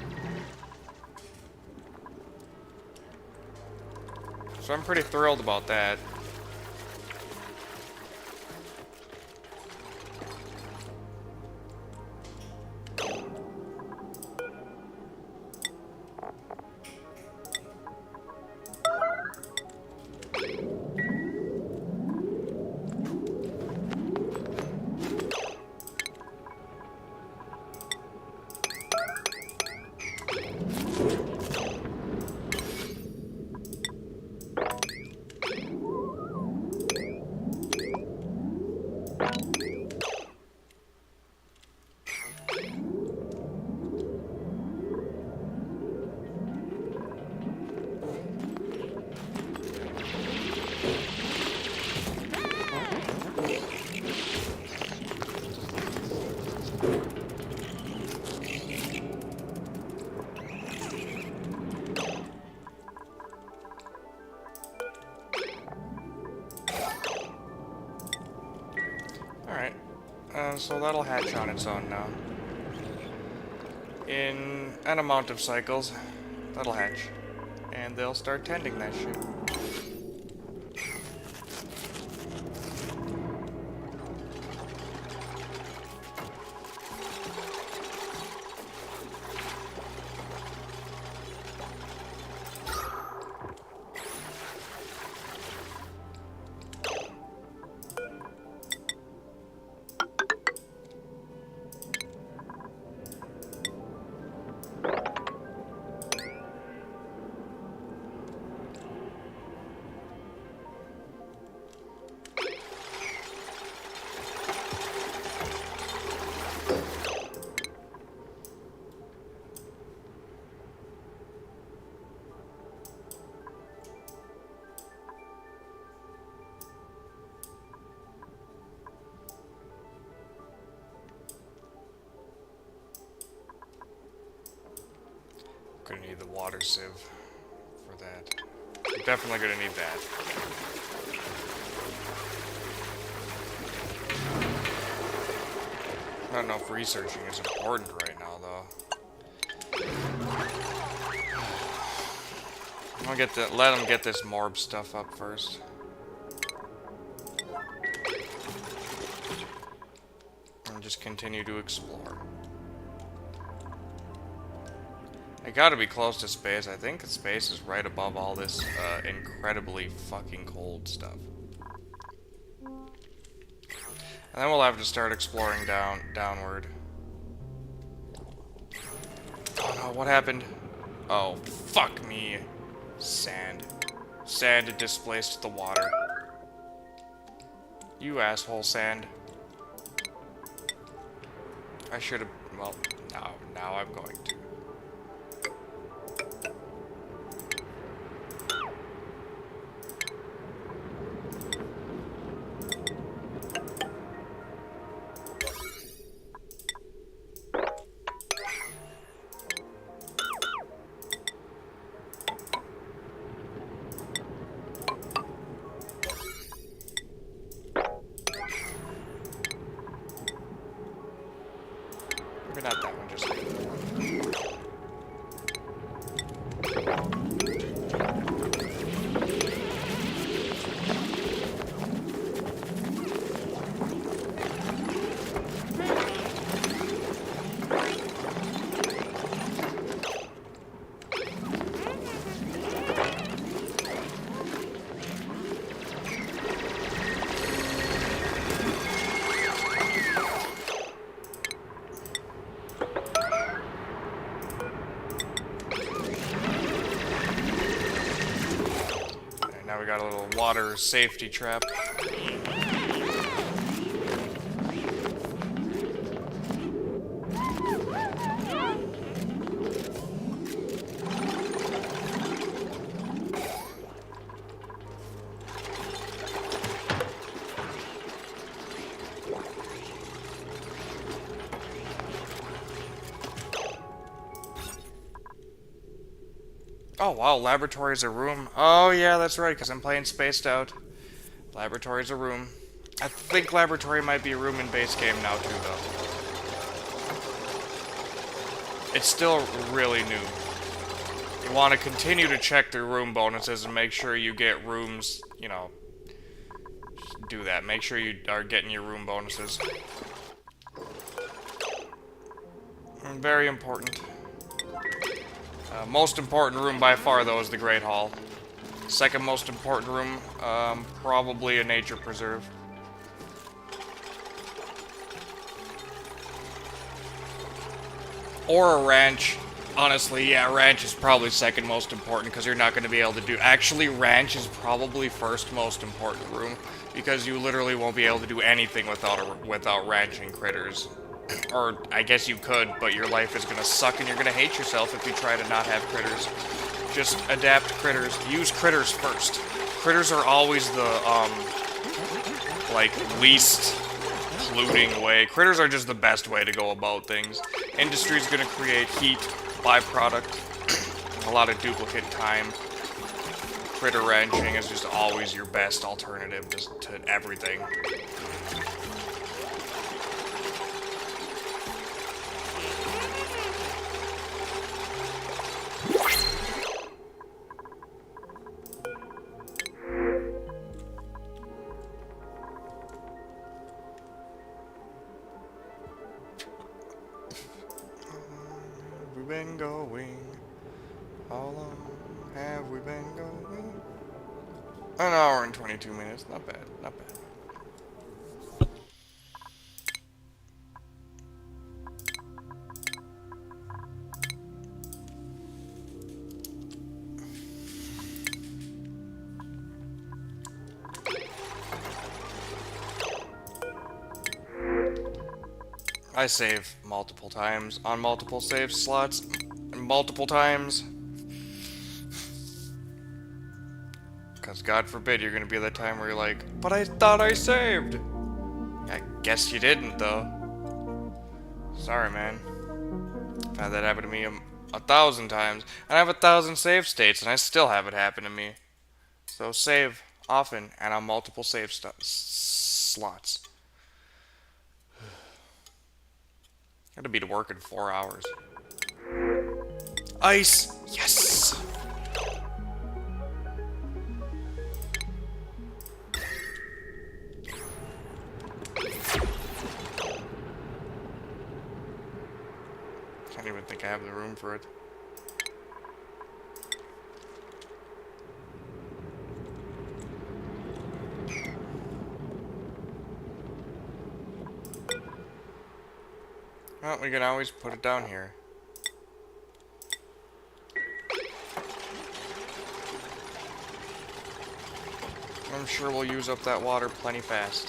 So I'm pretty thrilled about that. Alright, so that'll hatch on its own now. In an amount of cycles, that'll hatch. And they'll start tending that shit. Gonna need the water sieve for that. I'm definitely gonna need that. I don't know if researching is important right now, though. Let him get this morb stuff up first. And just continue to explore. I gotta be close to space. I think space is right above all this incredibly fucking cold stuff. And then we'll have to start exploring downward. Oh no, what happened? Oh, fuck me. Sand. Sand had displaced the water. You asshole, sand. I should have... Well, now I'm going to. we got a little water safety trap. Oh wow, laboratory's a room. Oh yeah, that's right, because I'm playing Spaced Out. Laboratory's a room. I think laboratory might be a room in base game now too, though. It's still really new. You want to continue to check the room bonuses and make sure you get rooms, you know, just do that. Make sure you are getting your room bonuses. Very important. Most important room by far, though, is the Great Hall. Second most important room, probably a nature preserve. Or a ranch. Honestly, yeah, ranch is probably second most important because you're not going to be able to do... Actually, ranch is probably first most important room because you literally won't be able to do anything without ranching critters. Or, I guess you could, but your life is going to suck and you're going to hate yourself if you try to not have critters. Just adapt critters. Use critters first. Critters are always the, like, least polluting way. Critters are just the best way to go about things. Industry's going to create heat, byproduct, a lot of duplicate time. Critter ranching is just always your best alternative to everything. Been going? How long have we been going? An hour and 22 minutes. Not bad. Not bad. I save multiple times on multiple save slots multiple times. Because God forbid you're going to be that time where you're like, but I thought I saved. I guess you didn't, though. Sorry, man. I've had that happen to me 1,000 times. And I have 1,000 save states, and I still have it happen to me. So save often and on multiple save slots. Gotta be to work in 4 hours. Ice! Yes! Can't even think I have the room for it. Well, we can always put it down here. I'm sure we'll use up that water plenty fast.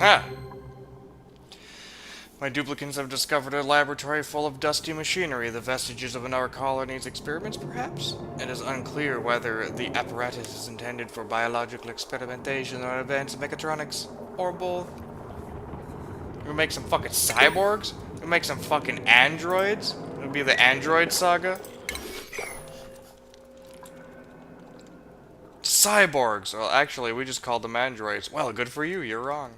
Ah! My duplicants have discovered a laboratory full of dusty machinery, the vestiges of another colony's experiments, perhaps? It is unclear whether the apparatus is intended for biological experimentation or advanced mechatronics, or both. We make some fucking cyborgs? We make some fucking androids? It'll be the android saga? Cyborgs! Well, actually, we just called them androids. Well, good for you, you're wrong.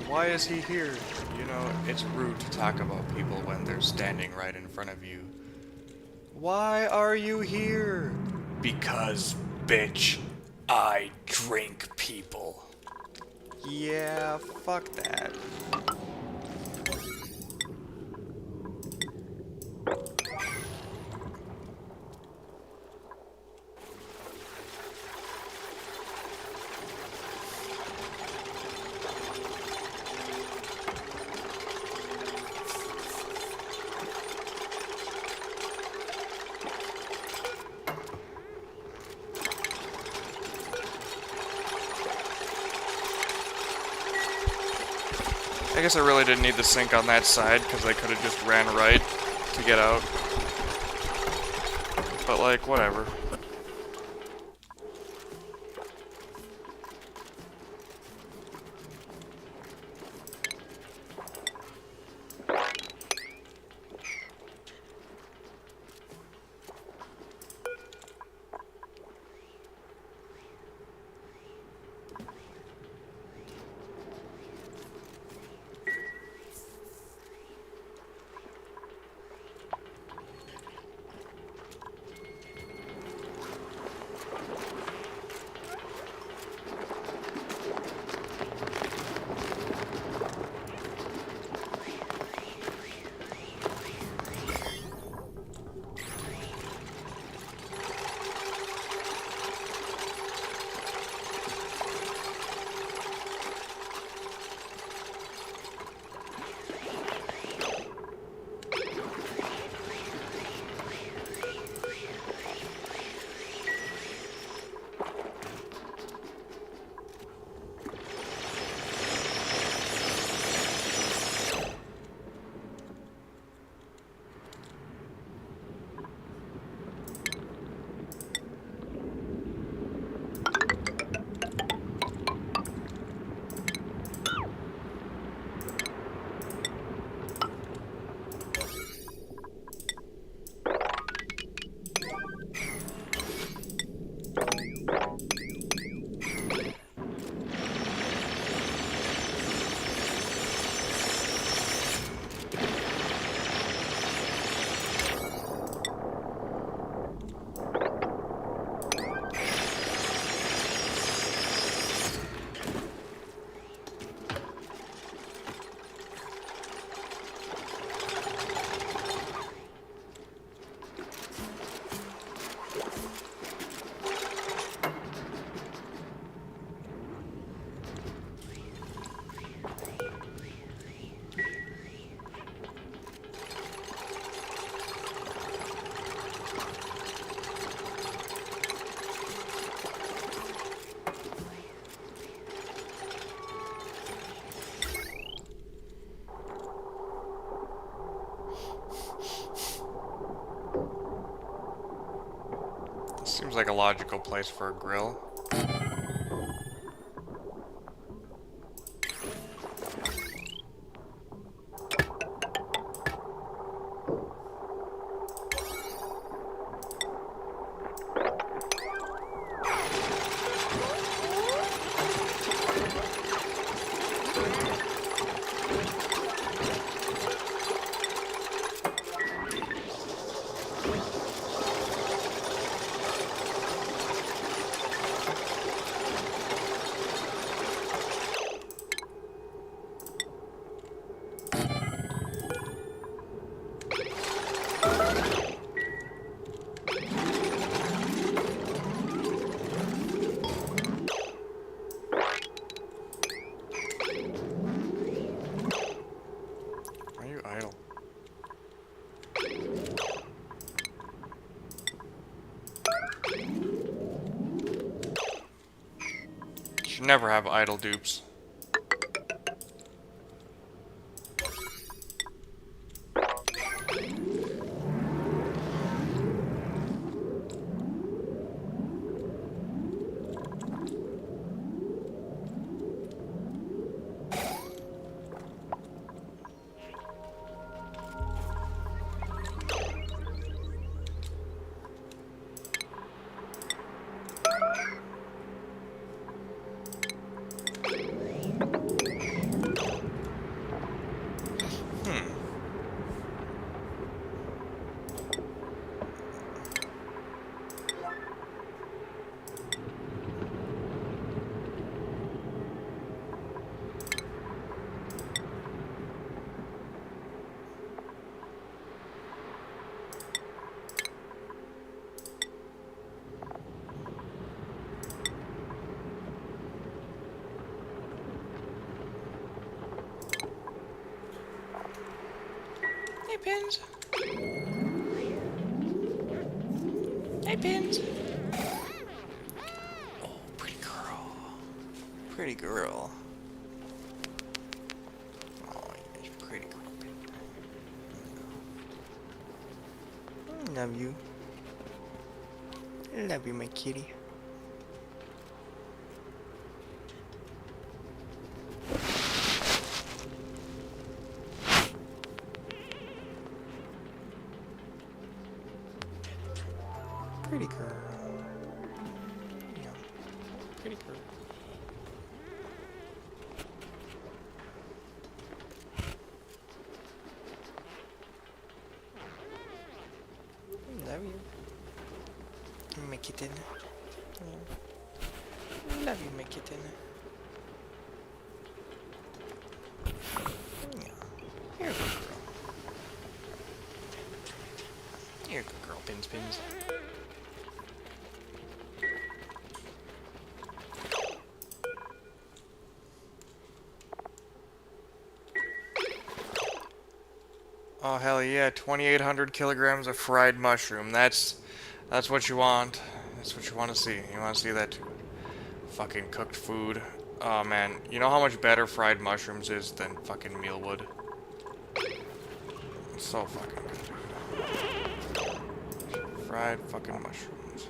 Why is he here? You know, it's rude to talk about people when they're standing right in front of you. Why are you here? Because, bitch, I drink people. Yeah, fuck that. I guess I really didn't need the sink on that side, because I could have just ran right to get out. But, like, whatever. Seems like a logical place for a grill. should never have idle dupes. Hey, Pins. Hey, Pins. Oh, pretty girl. Pretty girl. Oh, you're a pretty girl. Love you. Love you, my kitty. Pretty girl. Yeah. Pretty girl. Love you. My kitten. Yeah. Love you, my kitten. Yeah. You're a good girl. You're a good girl, Pins. Oh hell yeah, 2,800 kilograms of fried mushroom. That's what you want. That's what you want to see. You want to see that too. Fucking cooked food. Oh man, you know how much better fried mushrooms is than fucking mealwood? It's so fucking good, dude. Fried fucking mushrooms.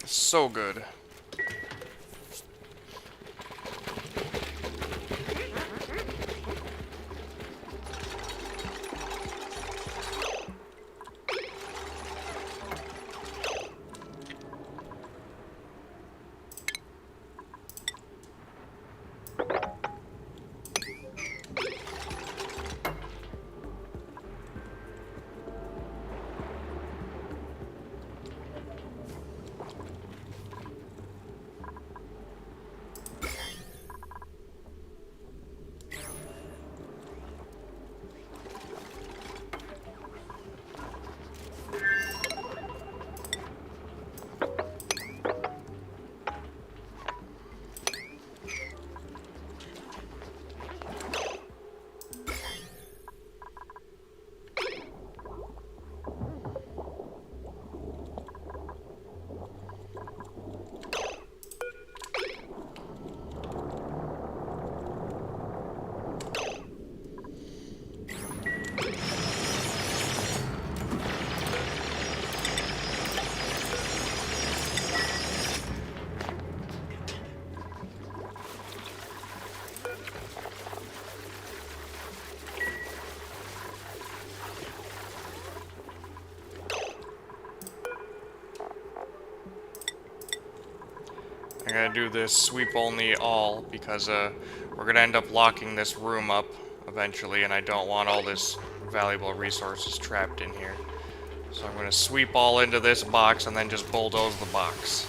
It's so good. I gotta do this sweep only all because we're gonna end up locking this room up eventually, and I don't want all this valuable resources trapped in here. So I'm gonna sweep all into this box and then just bulldoze the box.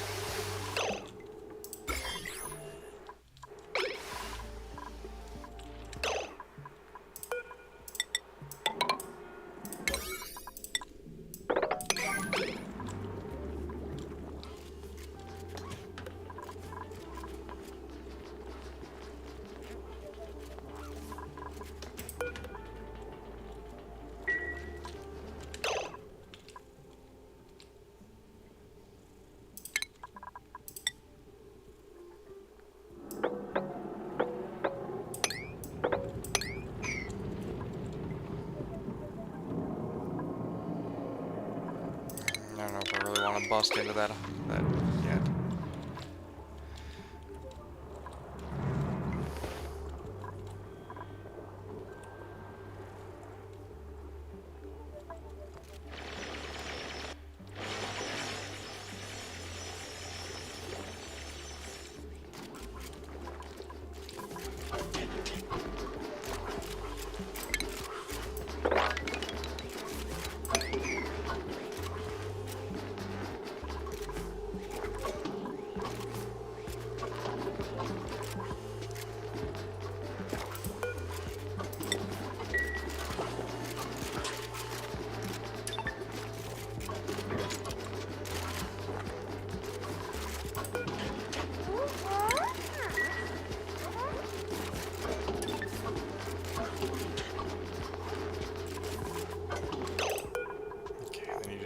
want to bust into that yet.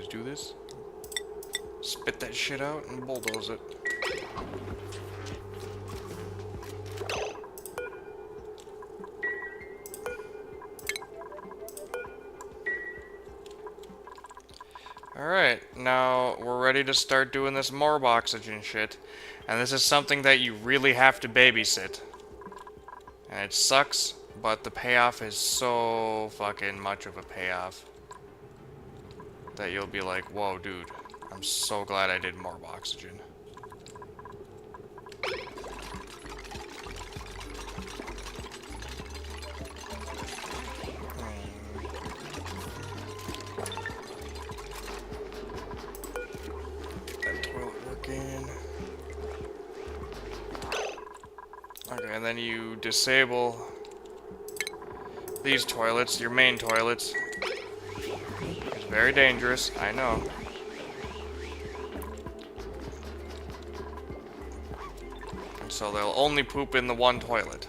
Do this. Spit that shit out and bulldoze it. Alright, now we're ready to start doing this morb oxygen shit. And this is something that you really have to babysit. And it sucks, but the payoff is so fucking much of a payoff that you'll be like, whoa, dude, I'm so glad I did morb oxygen. Get that toilet working. Okay, and then you disable these toilets, your main toilets. It's very dangerous, I know. And so they'll only poop in the one toilet.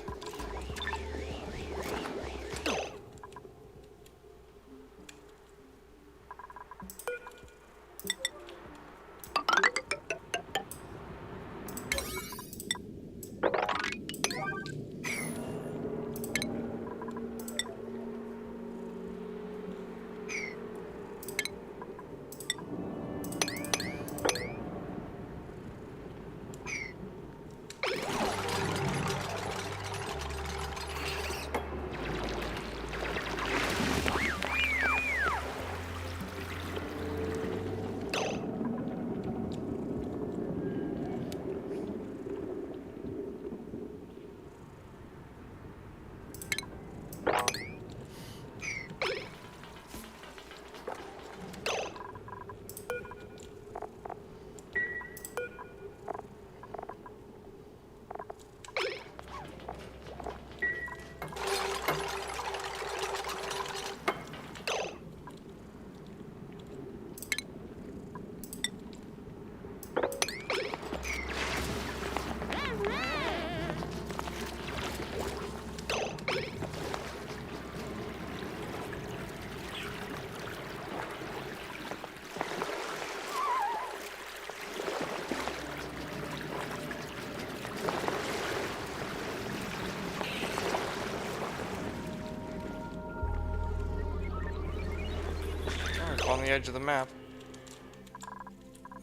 On the edge of the map.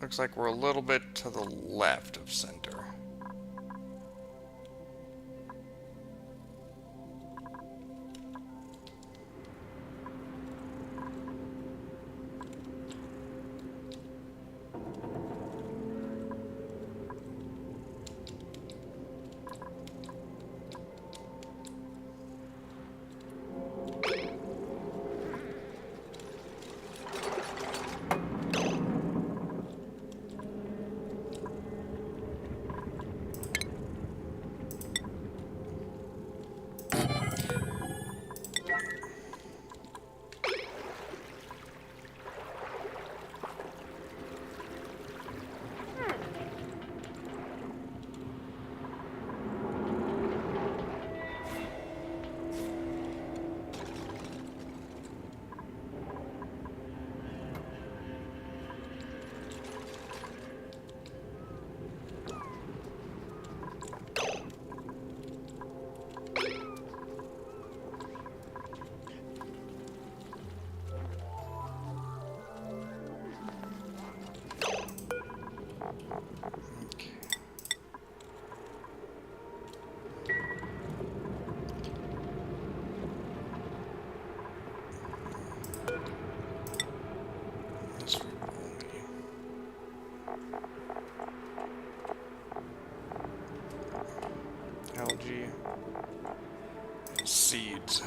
Looks like we're a little bit to the left of center. Algae. And seeds.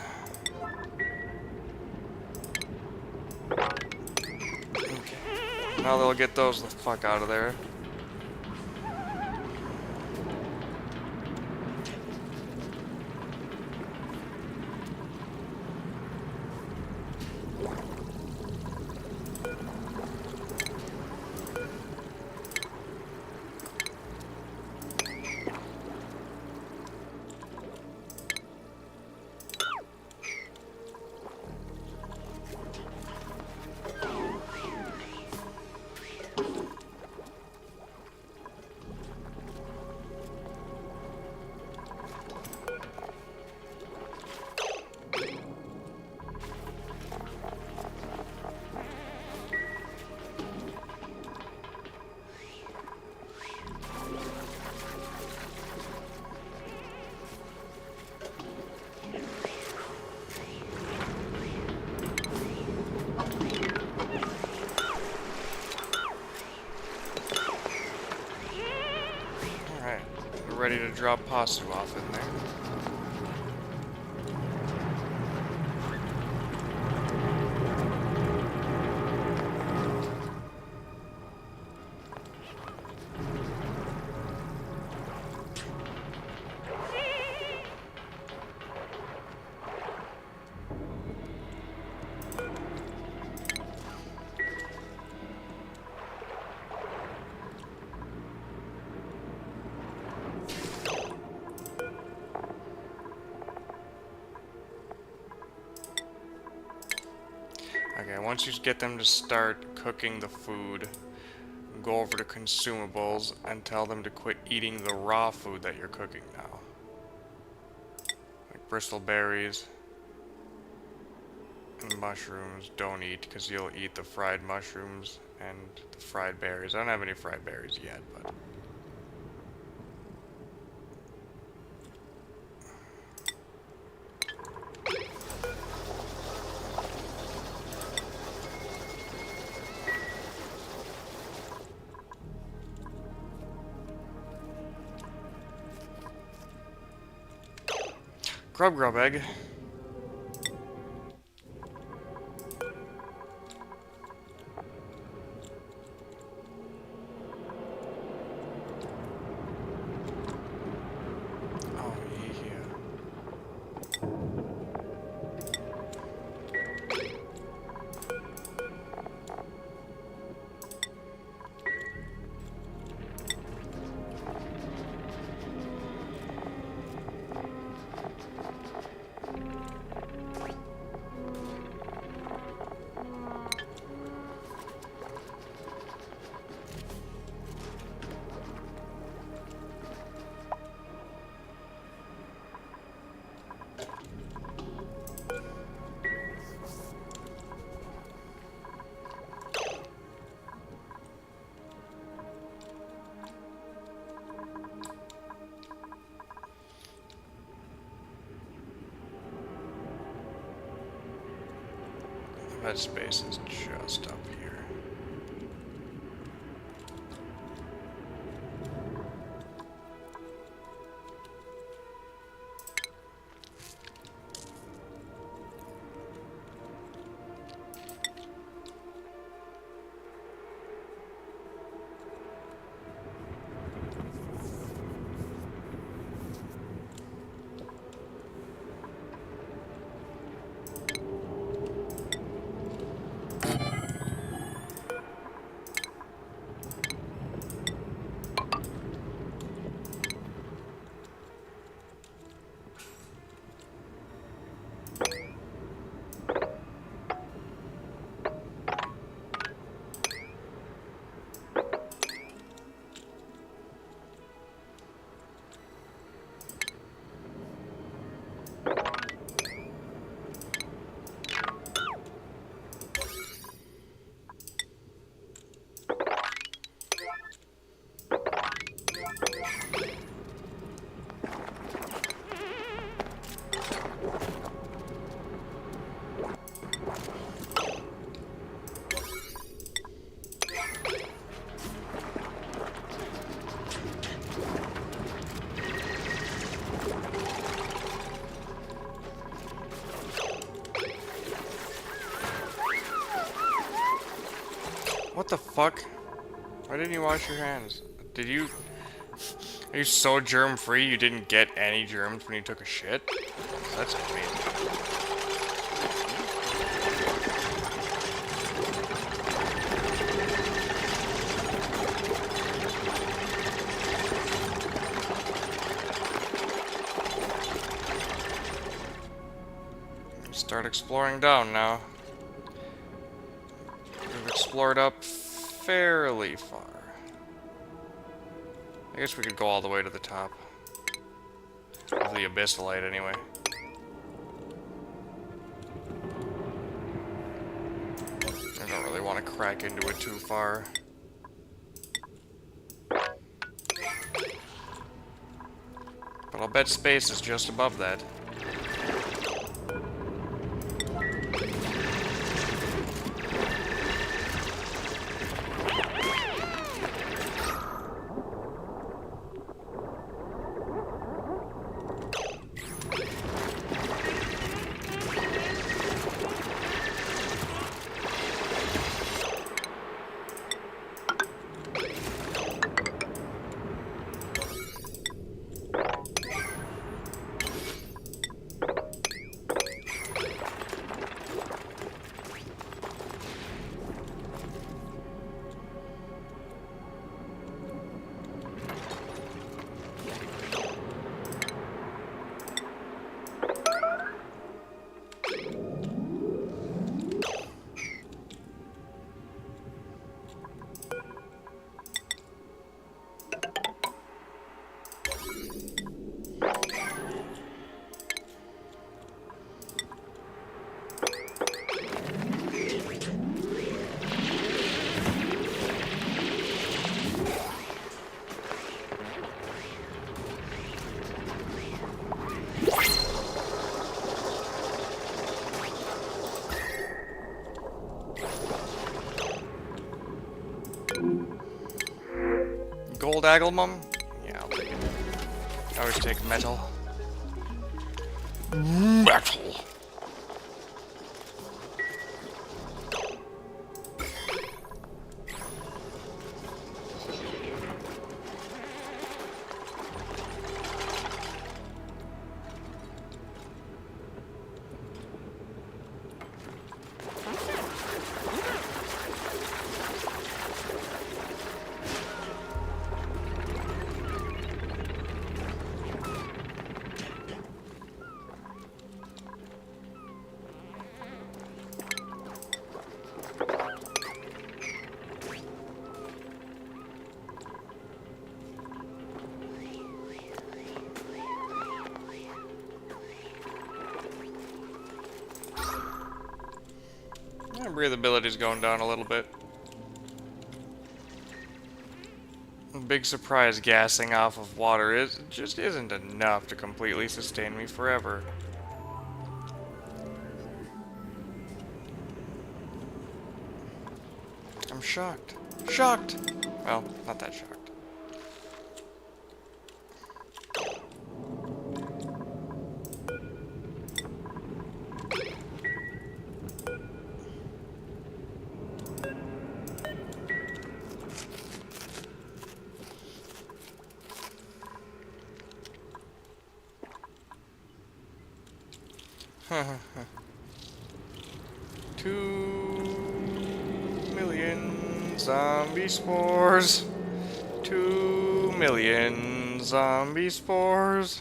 Okay. Now they'll get those the fuck out of there. Alright, we're ready to drop Pasu off in there. Okay, once you get them to start cooking the food, go over to consumables and tell them to quit eating the raw food that you're cooking now. Like Bristol berries and mushrooms, don't eat because you'll eat the fried mushrooms and the fried berries. I don't have any fried berries yet, but... Grub egg. Oh, yeah. That space is just up here. the fuck? Why didn't you wash your hands? Did you... Are you so germ-free you didn't get any germs when you took a shit? That's amazing. Start exploring down now. We've explored up fairly far. I guess we could go all the way to the top. Of the abyssalite, anyway. I don't really want to crack into it too far. But I'll bet space is just above that. Gold Agelmum? Yeah, I'll take it. I always take metal. Metal! Breathability's going down a little bit. Big surprise gassing off of water just isn't enough to completely sustain me forever. I'm shocked. Shocked! Well, not that shocked. Zombie spores. 2 million zombie spores.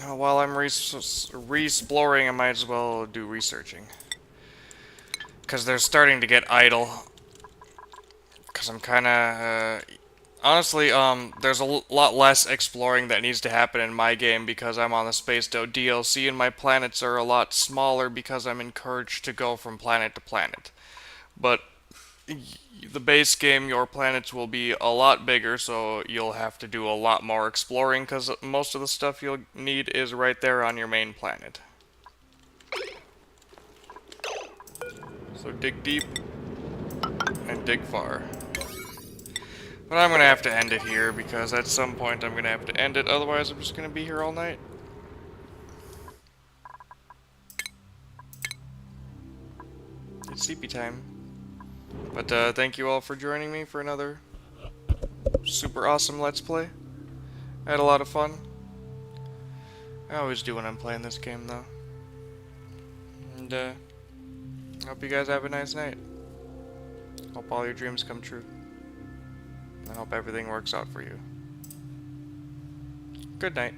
While I'm re-exploring, I might as well do researching. Because they're starting to get idle. Because I'm kind of Honestly, there's a lot less exploring that needs to happen in my game because I'm on the Space Doe DLC and my planets are a lot smaller because I'm encouraged to go from planet to planet. But the base game, your planets will be a lot bigger, so you'll have to do a lot more exploring because most of the stuff you'll need is right there on your main planet. So dig deep and dig far. But I'm gonna have to end it here because at some point I'm gonna have to end it, otherwise I'm just gonna be here all night. It's sleepy time. But thank you all for joining me for another super awesome Let's Play. I had a lot of fun. I always do when I'm playing this game though. And hope you guys have a nice night. Hope all your dreams come true. I hope everything works out for you. Good night.